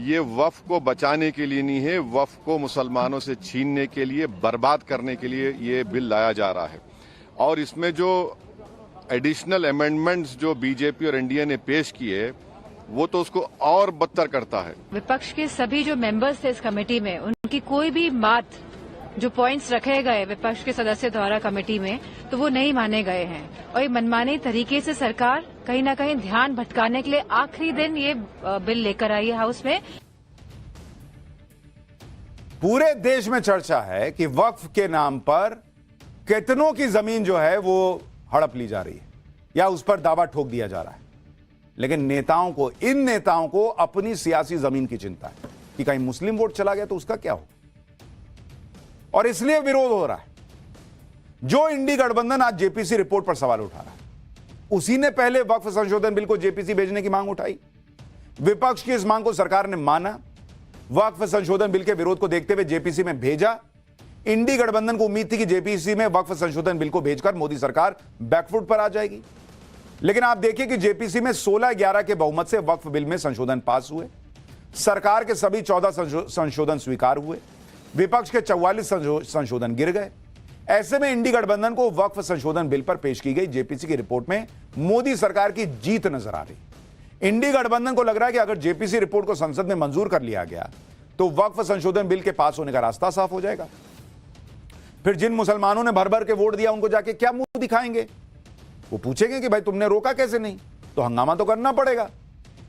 ये वक्फ को बचाने के लिए नहीं है, वक्फ को मुसलमानों से छीनने के लिए, बर्बाद करने के लिए ये बिल लाया जा रहा है। और इसमें जो एडिशनल अमेंडमेंट्स जो बीजेपी और एनडीए ने पेश किए, वो तो उसको और बदतर करता है। विपक्ष के सभी जो मेंबर्स थे इस कमेटी में, उनकी कोई भी बात, जो पॉइंट्स रखे गए विपक्ष के सदस्य द्वारा कमेटी में, तो वो नहीं माने गए हैं। और ये मनमाने तरीके से सरकार कहीं ना कहीं ध्यान भटकाने के लिए आखिरी दिन ये बिल लेकर आई है हाउस में। पूरे देश में चर्चा है कि वक्फ के नाम पर कितनों की जमीन जो है वो हड़प ली जा रही है या उस पर दावा ठोक दिया जा रहा है। लेकिन इन नेताओं को अपनी सियासी जमीन की चिंता है कि कहीं मुस्लिम वोट चला गया तो उसका क्या हो, और इसलिए विरोध हो रहा है। जो इंडी गठबंधन आज जेपीसी रिपोर्ट पर सवाल उठा रहा है, उसी ने पहले वक्फ संशोधन बिल को जेपीसी भेजने की मांग उठाई। विपक्ष की इस मांग को सरकार ने माना, वक्फ संशोधन बिल के विरोध को देखते हुए जेपीसी में भेजा। इंडी गठबंधन को उम्मीद थी कि जेपीसी में वक्फ संशोधन बिल को भेजकर मोदी सरकार बैकफुट पर आ जाएगी। लेकिन आप देखिए कि जेपीसी में 16-11 के बहुमत से वक्फ बिल में संशोधन पास हुए। सरकार के सभी 14 संशोधन स्वीकार हुए, विपक्ष के 44 संशोधन गिर गए। ऐसे में इंडी गठबंधन को वक्फ संशोधन बिल पर पेश की गई जेपीसी की रिपोर्ट में मोदी सरकार की जीत नजर आ रही। इंडी गठबंधन को लग रहा है कि अगर जेपीसी रिपोर्ट को संसद में मंजूर कर लिया गया तो वक्फ संशोधन बिल के पास होने का रास्ता साफ हो जाएगा। फिर जिन मुसलमानों ने भर भर के वोट दिया, उनको जाके क्या मुंह दिखाएंगे? वो पूछेंगे कि भाई तुमने रोका कैसे नहीं, तो हंगामा तो करना पड़ेगा।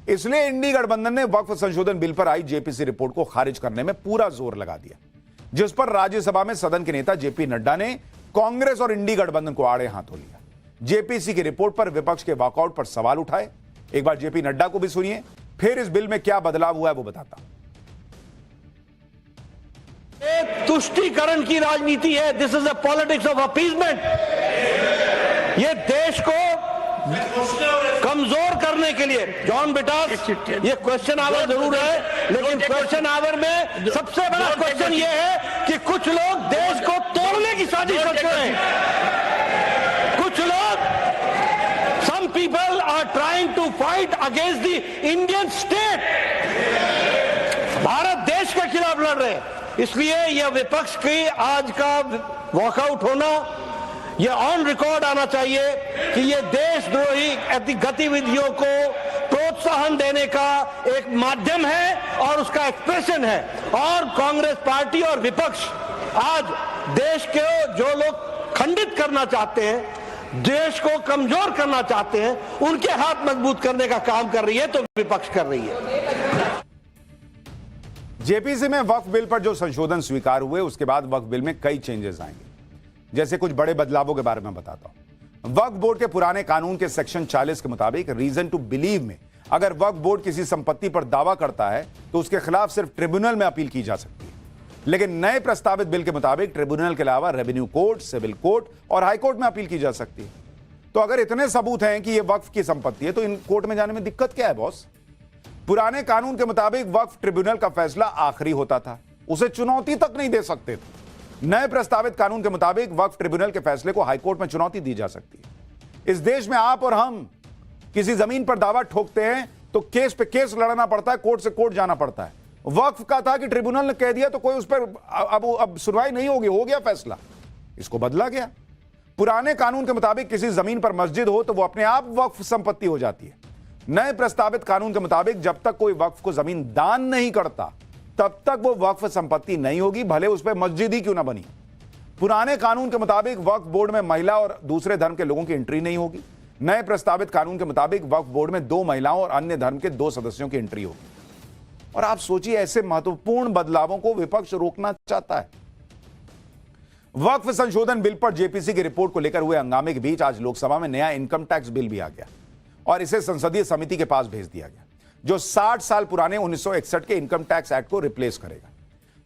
इसलिए इंडी गठबंधन ने वक्फ संशोधन बिल पर आई जेपीसी रिपोर्ट को खारिज करने में पूरा जोर लगा दिया, जिस पर राज्यसभा में सदन के नेता जेपी नड्डा ने कांग्रेस और इंडी गठबंधन को आड़े हाथों लिया। जेपीसी की रिपोर्ट पर विपक्ष के वॉकआउट पर सवाल उठाए। एक बार जेपी नड्डा को भी सुनिए, फिर इस बिल में क्या बदलाव हुआ है वो बताता हूं। तुष्टीकरण की राजनीति है। This is a politics of appeasement. ये देश को कमजोर करने के लिए, जॉन बेटा, ये क्वेश्चन आवर जरूर है, लेकिन क्वेश्चन आवर में सबसे बड़ा क्वेश्चन ये है कि कुछ लोग देश को तोड़ने की साजिश करते हैं। कुछ लोग, some people are trying to fight against the Indian state। Bharat देश के खिलाफ लड़ रहे हैं। इसलिए यह विपक्ष की आज का वॉकआउट होना, यह ऑन रिकॉर्ड आना चाहिए कि यह देशद्रोही गतिविधियों को प्रोत्साहन देने का एक माध्यम है और उसका एक्सप्रेशन है। और कांग्रेस पार्टी और विपक्ष आज देश के जो लोग खंडित करना चाहते हैं, देश को कमजोर करना चाहते हैं, उनके हाथ मजबूत करने का काम कर रही है, तो विपक्ष कर रही है। जेपीसी में वक्फ बिल पर जो संशोधन स्वीकार हुए, उसके बाद वक्फ बिल में कई चेंजेस आएंगे। जैसे कुछ बड़े बदलावों के बारे में बताता हूं। वक्फ बोर्ड के पुराने कानून के सेक्शन 40 के मुताबिक रीजन टू बिलीव में अगर वक्फ बोर्ड किसी संपत्ति पर दावा करता है तो उसके खिलाफ सिर्फ ट्रिब्यूनल में अपील की जा सकती है। लेकिन नए प्रस्तावित बिल के मुताबिक ट्रिब्यूनल के अलावा रेवेन्यू कोर्ट, सिविल कोर्ट और हाईकोर्ट में अपील की जा सकती है। तो अगर इतने सबूत हैं कि यह वक्फ की संपत्ति है, तो इन कोर्ट में जाने में दिक्कत क्या है बॉस? पुराने कानून के मुताबिक वक्फ ट्रिब्यूनल का फैसला आखिरी होता था, उसे चुनौती तक नहीं दे सकते थे। नए प्रस्तावित कानून के मुताबिक वक्फ ट्रिब्यूनल के फैसले को हाईकोर्ट में चुनौती दी जा सकती है। इस देश में आप और हम किसी जमीन पर दावा ठोकते हैं तो केस पे केस लड़ना पड़ता है, कोर्ट से कोर्ट जाना पड़ता है। वक्फ का था कि ट्रिब्यूनल ने कह दिया तो कोई उस पर अब सुनवाई नहीं होगी, हो गया फैसला। इसको बदला गया। पुराने कानून के मुताबिक किसी जमीन पर मस्जिद हो तो वो अपने आप वक्फ संपत्ति हो जाती है। नए प्रस्तावित कानून के मुताबिक जब तक कोई वक्फ को जमीन दान नहीं करता तब तक वो वक्फ संपत्ति नहीं होगी, भले उस पर मस्जिद ही क्यों ना बनी। पुराने कानून के मुताबिक वक्फ बोर्ड में महिला और दूसरे धर्म के लोगों की एंट्री नहीं होगी। नए प्रस्तावित कानून के मुताबिक वक्फ बोर्ड में 2 महिलाओं और अन्य धर्म के 2 सदस्यों की एंट्री होगी। और आप सोचिए, ऐसे महत्वपूर्ण बदलावों को विपक्ष रोकना चाहता है। वक्फ संशोधन बिल पर जेपीसी की रिपोर्ट को लेकर हुए हंगामे के बीच आज लोकसभा में नया इनकम टैक्स बिल भी आ गया और इसे संसदीय समिति के पास भेज दिया गया, जो 60 साल पुराने 1961 के इनकम टैक्स एक्ट को रिप्लेस करेगा।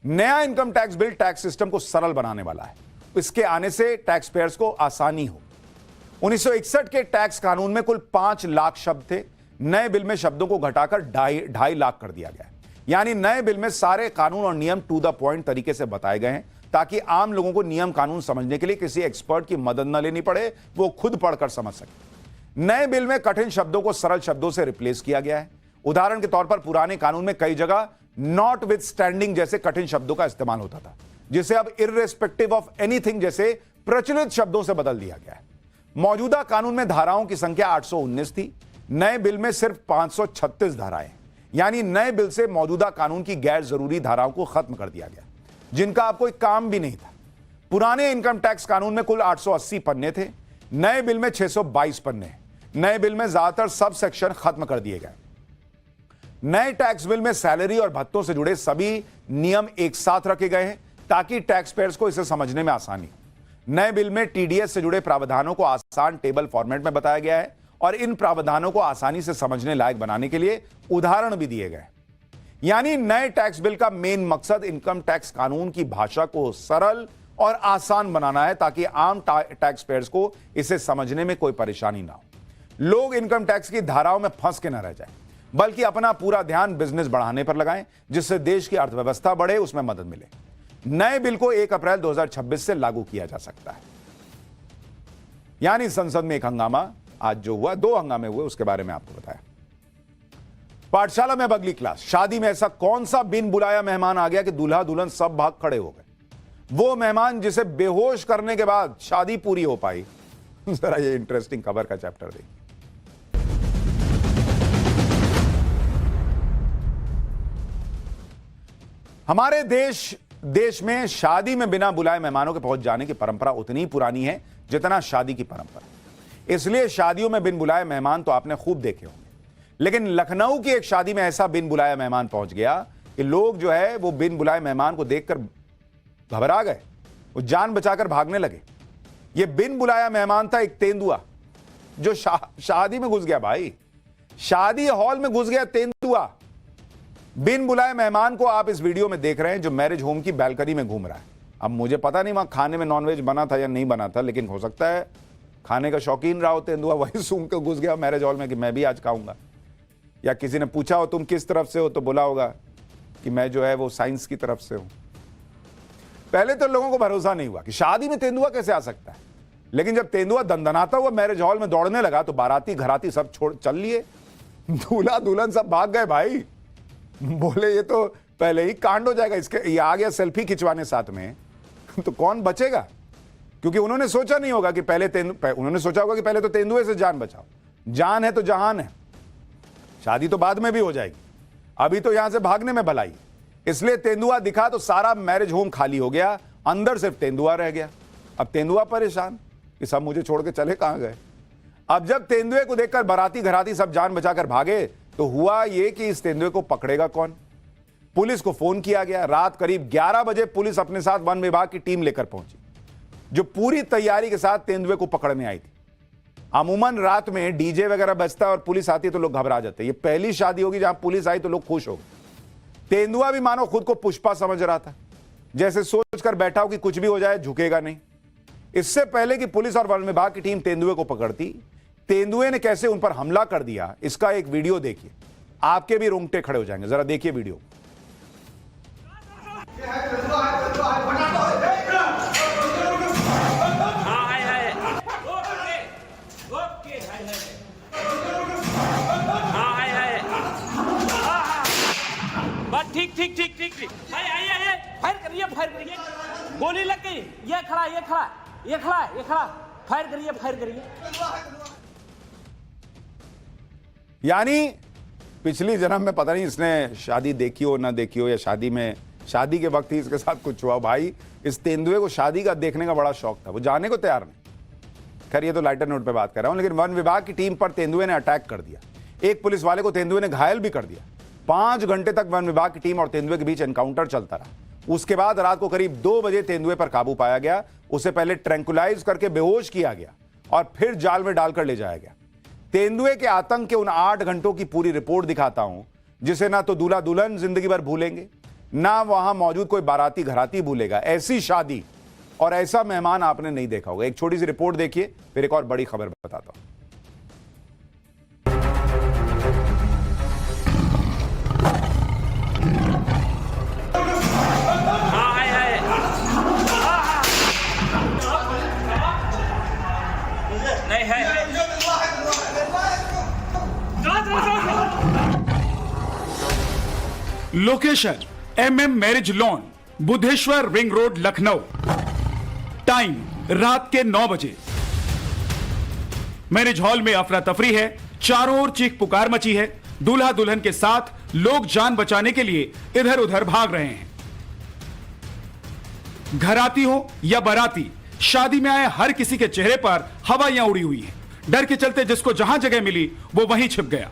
नया income tax bill tax system को सरल बनाने वाला है। इसके आने से टैक्स पेयर्स को आसानी हो। 1961 के टैक्स कानून में कुल 5 लाख शब्द थे। नए बिल में शब्दों को घटाकर 2.5 लाख कर दिया गया है। यानी नए बिल में सारे कानून और नियम टू द पॉइंट तरीके से बताए गए हैं, ताकि आम लोगों को नियम कानून समझने के लिए किसी एक्सपर्ट की मदद न लेनी पड़े, वो खुद पढ़कर समझ सके। नए बिल में कठिन शब्दों को सरल शब्दों से रिप्लेस किया गया है। उदाहरण के तौर पर पुराने कानून में कई जगह नॉट विद स्टैंडिंग जैसे कठिन शब्दों का इस्तेमाल होता था, जिसे अब इररिस्पेक्टिव ऑफ एनीथिंग जैसे प्रचलित शब्दों से बदल दिया गया है। मौजूदा कानून में धाराओं की संख्या 819 थी। नए बिल में सिर्फ 536 धाराएं, यानी नए बिल से मौजूदा कानून की गैर जरूरी धाराओं को खत्म कर दिया गया, जिनका अब कोई काम भी नहीं था। पुराने इनकम टैक्स कानून में कुल 880 पन्ने थे। नए बिल में 622 पन्ने। नए बिल में ज्यादातर सब सेक्शन खत्म कर दिए गए। नए टैक्स बिल में सैलरी और भत्तों से जुड़े सभी नियम एक साथ रखे गए हैं, ताकि टैक्स पेयर्स को इसे समझने में आसानी हो। नए बिल में टीडीएस से जुड़े प्रावधानों को आसान टेबल फॉर्मेट में बताया गया है और इन प्रावधानों को आसानी से समझने लायक बनाने के लिए उदाहरण भी दिए गए। यानी नए टैक्स बिल का मेन मकसद इनकम टैक्स कानून की भाषा को सरल और आसान बनाना है, ताकि आम टैक्स पेयर्स को इसे समझने में कोई परेशानी ना हो। लोग इनकम टैक्स की धाराओं में फंस के न रह जाएं, बल्कि अपना पूरा ध्यान बिजनेस बढ़ाने पर लगाएं, जिससे देश की अर्थव्यवस्था बढ़े, उसमें मदद मिले। नए बिल को 1 अप्रैल 2026 से लागू किया जा सकता है। यानी संसद में एक हंगामा आज जो हुआ, 2 हंगामे हुए, उसके बारे में आपको बताया। पाठशाला में अब अगली क्लास। शादी में ऐसा कौन सा बिन बुलाया मेहमान आ गया कि दूल्हा दुल्हन सब भाग खड़े हो गए? वो मेहमान जिसे बेहोश करने के बाद शादी पूरी हो पाई। जरा ये इंटरेस्टिंग खबर का चैप्टर देखिए। हमारे देश में शादी में बिना बुलाए मेहमानों के पहुंच जाने की परंपरा उतनी ही पुरानी है जितना शादी की परंपरा। इसलिए शादियों में बिन बुलाए मेहमान तो आपने खूब देखे होंगे, लेकिन लखनऊ की एक शादी में ऐसा बिन बुलाया मेहमान पहुंच गया कि लोग जो है वो बिन बुलाए मेहमान को देखकर घबरा गए, वो जान बचाकर भागने लगे। ये बिन बुलाया मेहमान था एक तेंदुआ, जो शादी में घुस गया। भाई, शादी हॉल में घुस गया तेंदुआ। बिन बुलाए मेहमान को आप इस वीडियो में देख रहे हैं, जो मैरिज होम की बैल्कनी में घूम रहा है। अब मुझे पता नहीं वहां खाने में नॉनवेज बना था या नहीं बना था, लेकिन हो सकता है खाने का शौकीन रहा हो तेंदुआ, वही सूंघ के घुस गया मैरिज हॉल में कि मैं भी आज खाऊंगा। या किसी ने पूछा हो तुम किस तरफ से हो, तो बोला होगा कि मैं जो है वो साइंस की तरफ से हूं। पहले तो लोगों को भरोसा नहीं हुआ कि शादी में तेंदुआ कैसे आ सकता है, लेकिन जब तेंदुआ दंदनाता हुआ मैरिज हॉल में दौड़ने लगा तो बाराती घराती सब छोड़ चल लिए, दूल्हा दुल्हन सब भाग गए। भाई बोले ये तो पहले ही कांड हो जाएगा, इसके ये आ गया सेल्फी खिंचवाने साथ में, तो कौन बचेगा? क्योंकि उन्होंने सोचा नहीं होगा कि उन्होंने सोचा होगा कि पहले तो तेंदुए से जान बचाओ, जान है तो जहान है, शादी तो बाद में भी हो जाएगी, अभी तो यहां से भागने में भलाई। इसलिए तेंदुआ दिखा तो सारा मैरिज होम खाली हो गया, अंदर सिर्फ तेंदुआ रह गया। अब तेंदुआ परेशान कि सब मुझे छोड़ के चले कहां गए। अब जब तेंदुए को देखकर बाराती घराती सब जान बचाकर भागे, तो हुआ यह कि इस तेंदुए को पकड़ेगा कौन? पुलिस को फोन किया गया। रात करीब 11 बजे पुलिस अपने साथ वन विभाग की टीम लेकर पहुंची, जो पूरी तैयारी के साथ तेंदुए को पकड़ने आई थी। अमूमन रात में डीजे वगैरह बजता है और पुलिस आती है तो लोग घबरा जाते हैं। ये पहली शादी होगी जहां पुलिस आई तो लोग खुश हो गए। तेंदुआ भी मानो खुद को पुष्पा समझ रहा था, जैसे सोचकर बैठा हो कि कुछ भी हो जाए झुकेगा नहीं। इससे पहले कि पुलिस और वन विभाग की टीम तेंदुए को पकड़ती, तेंदुए ने कैसे उन पर हमला कर दिया, इसका एक वीडियो देखिए, आपके भी रोंगटे खड़े हो जाएंगे। जरा देखिए वीडियो। ठीक ठीक ठीक ठीक ठीक फायर करिए, फायर करिए। गोली लग गई, ये खड़ा ये खड़ा फायर करिए। यानी पिछली जन्म में पता नहीं इसने शादी देखी हो ना देखी हो, या शादी के वक्त ही इसके साथ कुछ हुआ। भाई इस तेंदुए को शादी का देखने का बड़ा शौक था, वो जाने को तैयार नहीं। खैर ये तो लाइटर नोट पे बात कर रहा हूं, लेकिन वन विभाग की टीम पर तेंदुए ने अटैक कर दिया। एक पुलिस वाले को तेंदुए ने घायल भी कर दिया। 5 घंटे तक वन विभाग की टीम और तेंदुए के बीच एनकाउंटर चलता रहा। उसके बाद रात को करीब 2 बजे तेंदुए पर काबू पाया गया। उसे पहले ट्रैंकुलाइज करके बेहोश किया गया और फिर जाल में डालकर ले जाया गया। तेंदुए के आतंक के उन 8 घंटों की पूरी रिपोर्ट दिखाता हूं, जिसे ना तो दूल्हा दुल्हन जिंदगी भर भूलेंगे, ना वहां मौजूद कोई बाराती घराती भूलेगा। ऐसी शादी और ऐसा मेहमान आपने नहीं देखा होगा। एक छोटी सी रिपोर्ट देखिए, फिर एक और बड़ी खबर बताता हूं। Location MM marriage lawn, Buddheshwar ring road, Lucknow. Time रात के 9 बजे। मैरिज हॉल में अफरा तफरी है, चारों ओर चीख पुकार मची है। दूल्हा दुल्हन के साथ लोग जान बचाने के लिए इधर उधर भाग रहे हैं। घराती हो या बाराती, शादी में आए हर किसी के चेहरे पर हवाइयां उड़ी हुई हैं। डर के चलते जिसको जहां जगह मिली वो वहीं छिप गया।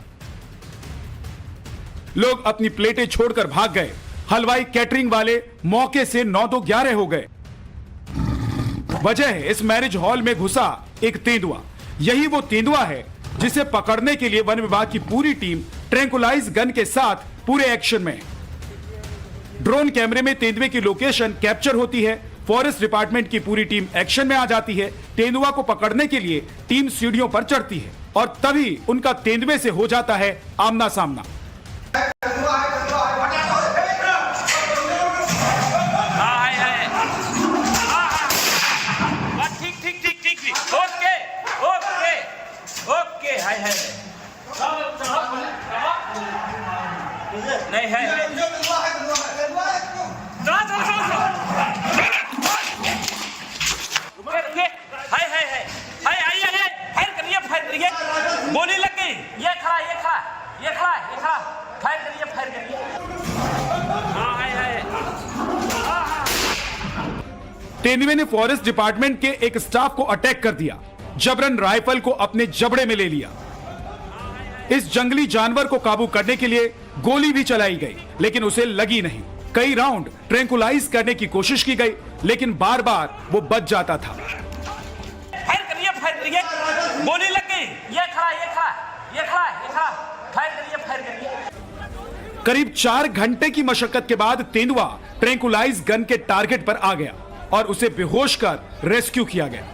लोग अपनी प्लेटें छोड़कर भाग गए। हलवाई कैटरिंग वाले मौके से 9-11 हो गए। वजह है इस मैरिज हॉल में घुसा एक तेंदुआ। यही वो तेंदुआ है जिसे पकड़ने के लिए वन विभाग की पूरी टीम ट्रैंकुलाइज गन के साथ पूरे एक्शन में। ड्रोन कैमरे में तेंदुए की लोकेशन कैप्चर होती है। फॉरेस्ट डिपार्टमेंट की पूरी टीम एक्शन में आ जाती है। तेंदुआ को पकड़ने के लिए टीम सीढ़ियों पर चढ़ती है और तभी उनका तेंदुए से हो जाता है आमना सामना। ओके हाय नहीं है फायर करिए। गोली लग गई। ये खड़ा फायर करिए। तेंदुए ने फॉरेस्ट डिपार्टमेंट के एक स्टाफ को अटैक कर दिया। जबरन राइफल को अपने जबड़े में ले लिया। इस जंगली जानवर को काबू करने के लिए गोली भी चलाई गई, लेकिन उसे लगी नहीं। कई राउंड ट्रैंकुलाइज करने की कोशिश की गई, लेकिन बार बार वो बच जाता था। फायर करिए। गोली लग गई। ये खड़ा फायर करिए। करीब 4 घंटे की मशक्कत के बाद तेंदुआ ट्रैंकुलाइज गन के टारगेट पर आ गया और उसे बेहोश कर रेस्क्यू किया गया।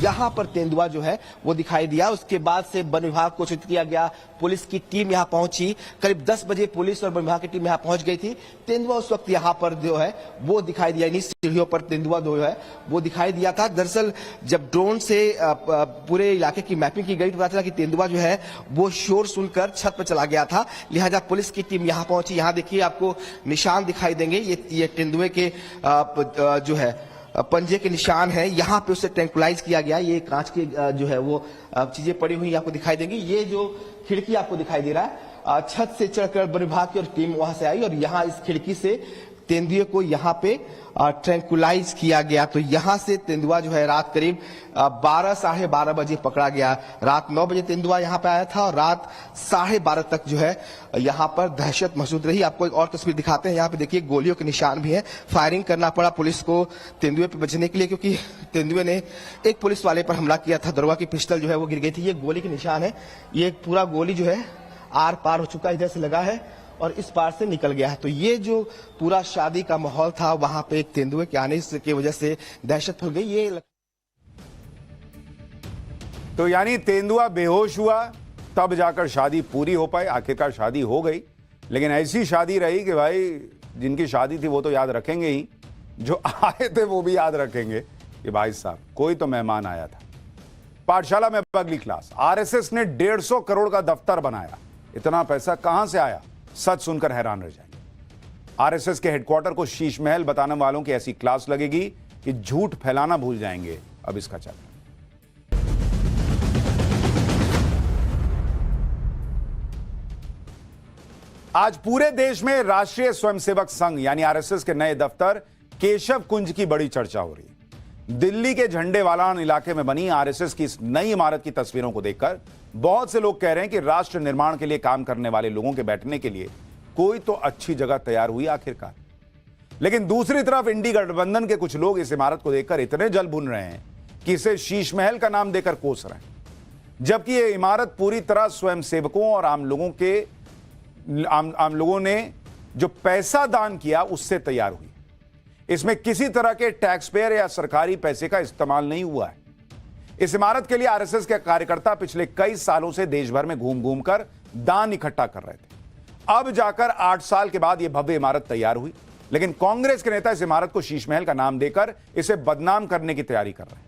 यहाँ पर तेंदुआ जो है वो दिखाई दिया। उसके बाद से वन विभाग को सूचित किया गया। पुलिस की टीम यहाँ पहुंची। करीब 10 बजे पुलिस और वन विभाग की टीम यहाँ पहुंच गई थी। तेंदुआ उस वक्त यहाँ पर जो है वो दिखाई दिया। इन्हीं सीढ़ियों पर तेंदुआ जो है वो दिखाई दिया था। दरअसल जब ड्रोन से पूरे इलाके की मैपिंग की गई तो पता चला कि तेंदुआ जो है वो शोर सुनकर छत पर चला गया था। लिहाजा पुलिस की टीम यहाँ पहुंची। यहाँ देखिए आपको निशान दिखाई देंगे। ये तेंदुए के जो है पंजे के निशान है। यहाँ पे उसे ट्रैंकुलाइज किया गया। ये कांच की जो है वो चीजें पड़ी हुई आपको दिखाई देंगी। ये जो खिड़की आपको दिखाई दे रहा है, छत से चढ़कर वन विभाग की और टीम वहां से आई और यहाँ इस खिड़की से तेंदुए को यहाँ पे ट्रैंकुलाइज किया गया। तो यहाँ से तेंदुआ जो है रात करीब 12 -12:30 बजे पकड़ा गया। रात 9 बजे तेंदुआ यहाँ पे आया था और रात 12:30 तक जो है यहाँ पर दहशत मौजूद रही। आपको एक और तस्वीर दिखाते हैं। यहाँ पे देखिए गोलियों के निशान भी हैं। फायरिंग करना पड़ा पुलिस को तेंदुए पे बचने के लिए, क्योंकि तेंदुए ने एक पुलिस वाले पर हमला किया था। दरोगा की पिस्टल जो है वो गिर गई थी। ये गोली के निशान है। ये पूरा गोली जो है आर पार हो चुका है, इधर से लगा है और इस पार से निकल गया है। तो ये जो पूरा शादी का माहौल था वहां पे एक तेंदुए के आने की वजह से दहशत फैल गई। ये तो यानी तेंदुआ बेहोश हुआ तब जाकर शादी पूरी हो पाई। आखिरकार शादी हो गई, लेकिन ऐसी शादी रही कि भाई जिनकी शादी थी वो तो याद रखेंगे ही, जो आए थे वो भी याद रखेंगे कि भाई साहब कोई तो मेहमान आया था। पाठशाला में अगली क्लास। आरएसएस ने 150 करोड़ का दफ्तर बनाया। इतना पैसा कहां से आया, सच सुनकर हैरान रह जाएंगे। आरएसएस के हेडक्वार्टर को शीश महल बताने वालों की ऐसी क्लास लगेगी कि झूठ फैलाना भूल जाएंगे अब इसका चक्कर। आज पूरे देश में राष्ट्रीय स्वयंसेवक संघ यानी आरएसएस के नए दफ्तर केशव कुंज की बड़ी चर्चा हो रही है। दिल्ली के झंडेवालान इलाके में बनी आरएसएस की इस नई इमारत की तस्वीरों को देखकर बहुत से लोग कह रहे हैं कि राष्ट्र निर्माण के लिए काम करने वाले लोगों के बैठने के लिए कोई तो अच्छी जगह तैयार हुई आखिरकार। लेकिन दूसरी तरफ इंडी गठबंधन के कुछ लोग इस इमारत को देखकर इतने जल भुन रहे हैं कि इसे शीश महल का नाम देकर कोस रहे हैं, जबकि यह इमारत पूरी तरह स्वयंसेवकों और आम लोगों ने जो पैसा दान किया उससे तैयार हुई। इसमें किसी तरह के टैक्स पेयर या सरकारी पैसे का इस्तेमाल नहीं हुआ है। इस इमारत के लिए आरएसएस के कार्यकर्ता पिछले कई सालों से देश भर में घूम घूम कर दान इकट्ठा कर रहे थे। अब जाकर 8 साल के बाद यह भव्य इमारत तैयार हुई, लेकिन कांग्रेस के नेता इस इमारत को शीश महल का नाम देकर इसे बदनाम करने की तैयारी कर रहे हैं।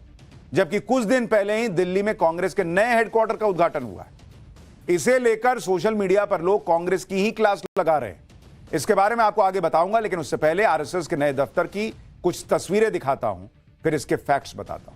जबकि कुछ दिन पहले ही दिल्ली में कांग्रेस के नए हेडक्वार्टर का उद्घाटन हुआ है। इसे लेकर सोशल मीडिया पर लोग कांग्रेस की ही क्लास लगा रहे हैं। इसके बारे में आपको आगे बताऊंगा, लेकिन उससे पहले आरएसएस के नए दफ्तर की कुछ तस्वीरें दिखाता हूं, फिर इसके फैक्ट्स बताता हूं।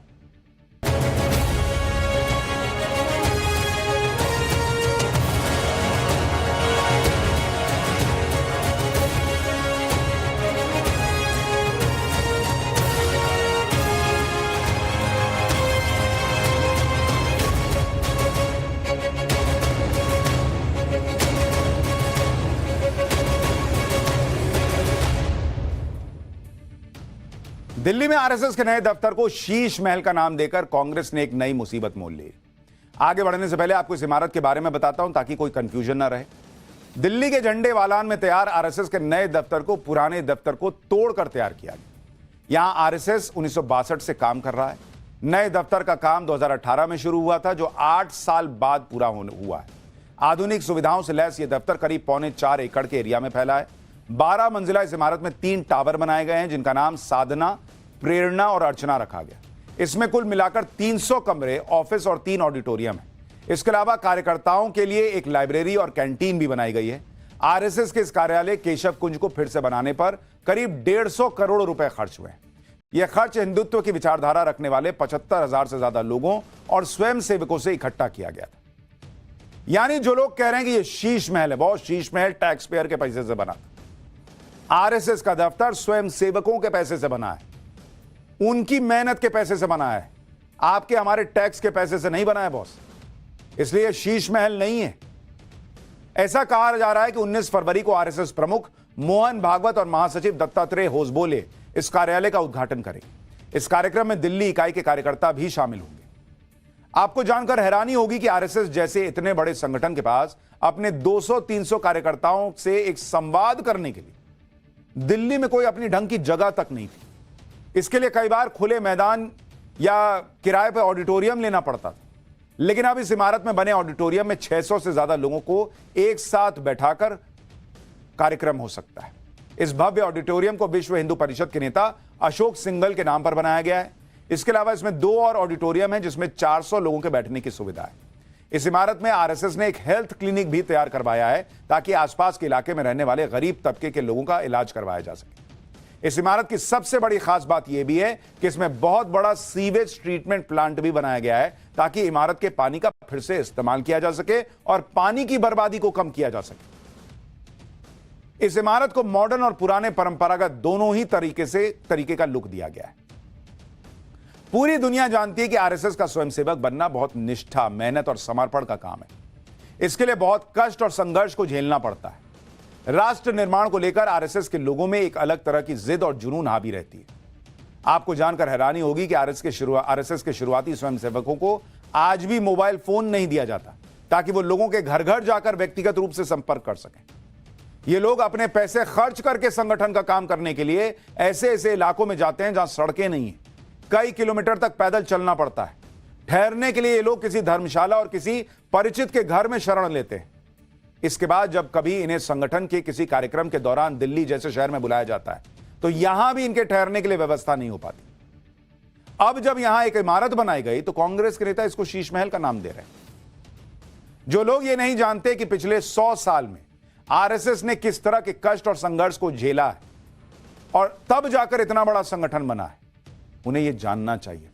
दिल्ली में आरएसएस के नए दफ्तर को शीश महल का नाम देकर कांग्रेस ने एक नई मुसीबत मोल ली। आगे बढ़ने से पहले आपको इस इमारत के बारे में बताता हूं ताकि कोई कंफ्यूजन ना रहे। दिल्ली के झंडेवालान में तैयार आरएसएस के नए दफ्तर को पुराने दफ्तर को तोड़कर तैयार किया गया। यहां आरएसएस 1962 से काम कर रहा है। नए दफ्तर का काम 2018 में शुरू हुआ था, जो 8 साल बाद पूरा हुआ है। आधुनिक सुविधाओं से लैस यह दफ्तर करीब 4.25 एकड़ के एरिया में फैला है। 12 मंजिला इस इमारत में 3 टावर बनाए गए हैं, जिनका नाम साधना, प्रेरणा और अर्चना रखा गया। इसमें कुल मिलाकर 300 कमरे, ऑफिस और 3 ऑडिटोरियम है। इसके अलावा कार्यकर्ताओं के लिए एक लाइब्रेरी और कैंटीन भी बनाई गई है। आरएसएस के इस कार्यालय केशव कुंज को फिर से बनाने पर करीब 150 करोड़ रुपए खर्च हुए। यह खर्च हिंदुत्व की विचारधारा रखने वाले 75,000 से ज्यादा लोगों और स्वयं सेवकों से इकट्ठा किया गया था। यानी जो लोग कह रहे हैं कि यह शीश महल है, बहुत शीश महल टैक्स पेयर के पैसे से बना था। आरएसएस का दफ्तर स्वयं सेवकों के पैसे से बना है, उनकी मेहनत के पैसे से बना है, आपके हमारे टैक्स के पैसे से नहीं बना है बॉस। इसलिए शीश महल नहीं है। ऐसा कहा जा रहा है कि 19 फरवरी को आरएसएस प्रमुख मोहन भागवत और महासचिव दत्तात्रेय होसबोले इस कार्यालय का उद्घाटन करेंगे। इस कार्यक्रम में दिल्ली इकाई के कार्यकर्ता भी शामिल होंगे। आपको जानकर हैरानी होगी कि आरएसएस जैसे इतने बड़े संगठन के पास अपने 200-300 कार्यकर्ताओं से एक संवाद करने के लिए दिल्ली में कोई अपनी ढंग की जगह तक नहीं थी। इसके लिए कई बार खुले मैदान या किराए पर ऑडिटोरियम लेना पड़ता था, लेकिन अब इस इमारत में बने ऑडिटोरियम में 600 से ज्यादा लोगों को एक साथ बैठाकर कार्यक्रम हो सकता है। इस भव्य ऑडिटोरियम को विश्व हिंदू परिषद के नेता अशोक सिंघल के नाम पर बनाया गया है। इसके अलावा इसमें 2 और ऑडिटोरियम है, जिसमें 400 लोगों के बैठने की सुविधा है। इस इमारत में आरएसएस ने एक हेल्थ क्लिनिक भी तैयार करवाया है, ताकि आसपास के इलाके में रहने वाले गरीब तबके के लोगों का इलाज करवाया जा सके। इस इमारत की सबसे बड़ी खास बात यह भी है कि इसमें बहुत बड़ा सीवेज ट्रीटमेंट प्लांट भी बनाया गया है, ताकि इमारत के पानी का फिर से इस्तेमाल किया जा सके और पानी की बर्बादी को कम किया जा सके। इस इमारत को मॉडर्न और पुराने परंपरागत दोनों ही तरीके का लुक दिया गया है। पूरी दुनिया जानती है कि आरएसएस का स्वयंसेवक बनना बहुत निष्ठा, मेहनत और समर्पण का काम है। इसके लिए बहुत कष्ट और संघर्ष को झेलना पड़ता है। राष्ट्र निर्माण को लेकर आरएसएस के लोगों में एक अलग तरह की जिद और जुनून हावी रहती है। आपको जानकर हैरानी होगी कि आरएसएस के शुरुआती स्वयंसेवकों को आज भी मोबाइल फोन नहीं दिया जाता, ताकि वो लोगों के घर घर जाकर व्यक्तिगत रूप से संपर्क कर सकें। ये लोग अपने पैसे खर्च करके संगठन का काम करने के लिए ऐसे ऐसे इलाकों में जाते हैं जहां सड़कें नहीं है, कई किलोमीटर तक पैदल चलना पड़ता है। ठहरने के लिए ये लोग किसी धर्मशाला और किसी परिचित के घर में शरण लेते हैं। इसके बाद जब कभी इन्हें संगठन के किसी कार्यक्रम के दौरान दिल्ली जैसे शहर में बुलाया जाता है, तो यहां भी इनके ठहरने के लिए व्यवस्था नहीं हो पाती। अब जब यहां एक इमारत बनाई गई तो कांग्रेस के नेता इसको शीश महल का नाम दे रहे हैं। जो लोग ये नहीं जानते कि पिछले 100 साल में आरएसएस ने किस तरह के कष्ट और संघर्ष को झेला है और तब जाकर इतना बड़ा संगठन बना है। उन्हें यह जानना चाहिए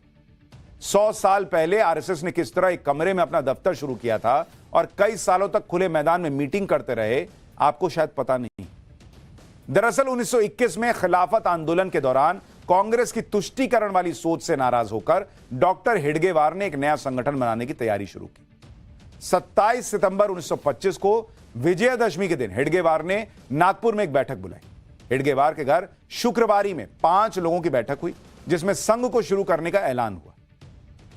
100 साल पहले आरएसएस ने किस तरह एक कमरे में अपना दफ्तर शुरू किया था और कई सालों तक खुले मैदान में मीटिंग करते रहे, आपको शायद पता नहीं। दरअसल 1921 में खिलाफत आंदोलन के दौरान कांग्रेस की तुष्टीकरण वाली सोच से नाराज होकर डॉक्टर हेडगेवार ने एक नया संगठन बनाने की तैयारी शुरू की। 27 सितंबर 1925 को विजयदशमी के दिन हेडगेवार ने नागपुर में एक बैठक बुलाई। हेडगेवार के घर शुक्रवारी में 5 लोगों की बैठक हुई, जिसमें संघ को शुरू करने का ऐलान हुआ।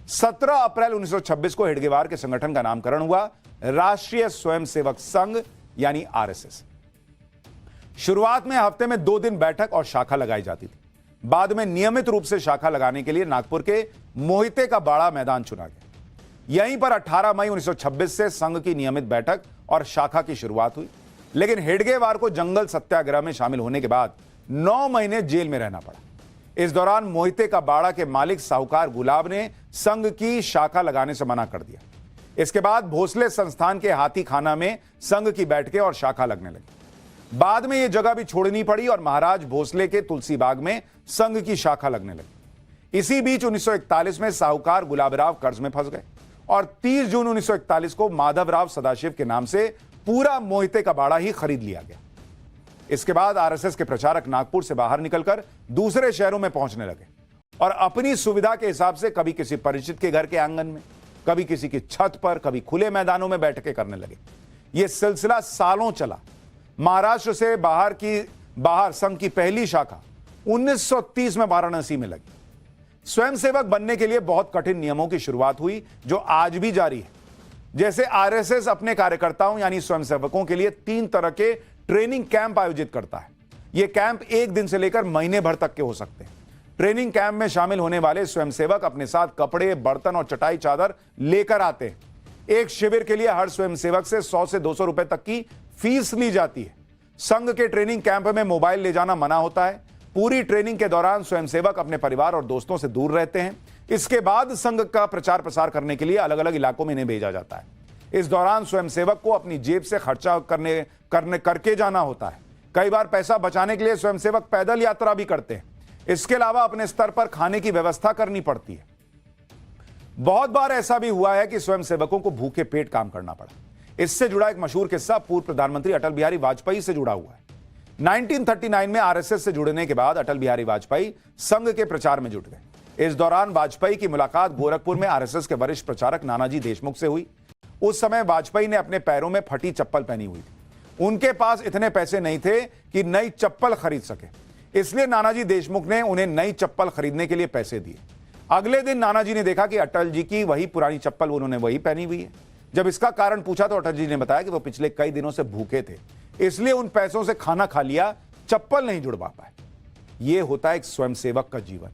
17 अप्रैल 1926 को हेडगेवार के संगठन का नामकरण हुआ राष्ट्रीय स्वयंसेवक संघ यानी आरएसएस। शुरुआत में हफ्ते में 2 दिन बैठक और शाखा लगाई जाती थी। बाद में नियमित रूप से शाखा लगाने के लिए नागपुर के मोहिते का बाड़ा मैदान चुना गया। यहीं पर 18 मई 1926 से संघ की नियमित बैठक और शाखा की शुरुआत हुई। लेकिन हेडगेवार को जंगल सत्याग्रह में शामिल होने के बाद 9 महीने जेल में रहना पड़ा। इस दौरान मोहिते का बाड़ा के मालिक साहूकार गुलाब ने संघ की शाखा लगाने से मना कर दिया। इसके बाद भोसले संस्थान के हाथी खाना में संघ की बैठकें और शाखा लगने लगी। बाद में यह जगह भी छोड़नी पड़ी और महाराज भोसले के तुलसी बाग में संघ की शाखा लगने लगी। इसी बीच 1941 में साहूकार गुलाबराव कर्ज में फंस गए और 30 जून 1941 को माधवराव सदाशिव के नाम से पूरा मोहिते का बाड़ा ही खरीद लिया गया। इसके बाद आरएसएस के प्रचारक नागपुर से बाहर निकलकर दूसरे शहरों में पहुंचने लगे और अपनी सुविधा के हिसाब से कभी किसी परिचित के घर के आंगन में, कभी किसी की छत पर, कभी खुले मैदानों में बैठकें करने लगे। यह सिलसिला सालों चला। महाराष्ट्र से बाहर संघ की पहली शाखा 1930 में वाराणसी में लगी। स्वयंसेवक बनने के लिए बहुत कठिन नियमों की शुरुआत हुई, जो आज भी जारी है। जैसे आरएसएस अपने कार्यकर्ताओं यानी स्वयंसेवकों के लिए 3 तरह के ट्रेनिंग कैंप आयोजित करता है। ये कैंप 1 दिन से लेकर महीने भर तक के हो सकते हैं। ट्रेनिंग कैंप में शामिल होने वाले स्वयंसेवक अपने साथ कपड़े, बर्तन और चटाई चादर लेकर आते हैं। एक शिविर के लिए हर स्वयंसेवक से 100 से 200 रुपए तक की फीस ली जाती है। संघ के ट्रेनिंग कैंप में मोबाइल ले जाना मना होता है। पूरी ट्रेनिंग के दौरान स्वयंसेवक अपने परिवार और दोस्तों से दूर रहते हैं। इसके बाद संघ का प्रचार प्रसार करने के लिए अलग अलग इलाकों में इन्हें भेजा जाता है। इस दौरान स्वयंसेवक को अपनी जेब से खर्चा करके जाना होता है। कई बार पैसा बचाने के लिए स्वयंसेवक पैदल यात्रा भी करते हैं। इसके अलावा अपने स्तर पर खाने की व्यवस्था करनी पड़ती है। बहुत बार ऐसा भी हुआ है कि स्वयंसेवकों को भूखे पेट काम करना पड़ा। इससे जुड़ा एक मशहूर किस्सा पूर्व प्रधानमंत्री अटल बिहारी वाजपेयी से जुड़ा हुआ है। 1939 में आरएसएस से जुड़ने के बाद अटल बिहारी वाजपेयी संघ के प्रचार में जुट गए। इस दौरान वाजपेयी की मुलाकात गोरखपुर में आरएसएस के वरिष्ठ प्रचारक नानाजी देशमुख से हुई। उस समय वाजपेयी ने अपने पैरों में फटी चप्पल पहनी हुई थी। उनके पास इतने पैसे नहीं थे कि नई चप्पल खरीद सके, इसलिए नानाजी देशमुख ने उन्हें नई चप्पल खरीदने के लिए पैसे दिए। अगले दिन नानाजी ने देखा कि अटल जी की वही पुरानी चप्पल उन्होंने वही पहनी हुई है। जब इसका कारण पूछा तो अटल जी ने बताया कि वो पिछले कई दिनों से भूखे थे, इसलिए उन पैसों से खाना खा लिया, चप्पल नहीं जुड़वा पाए। यह होता है एक स्वयंसेवक का जीवन।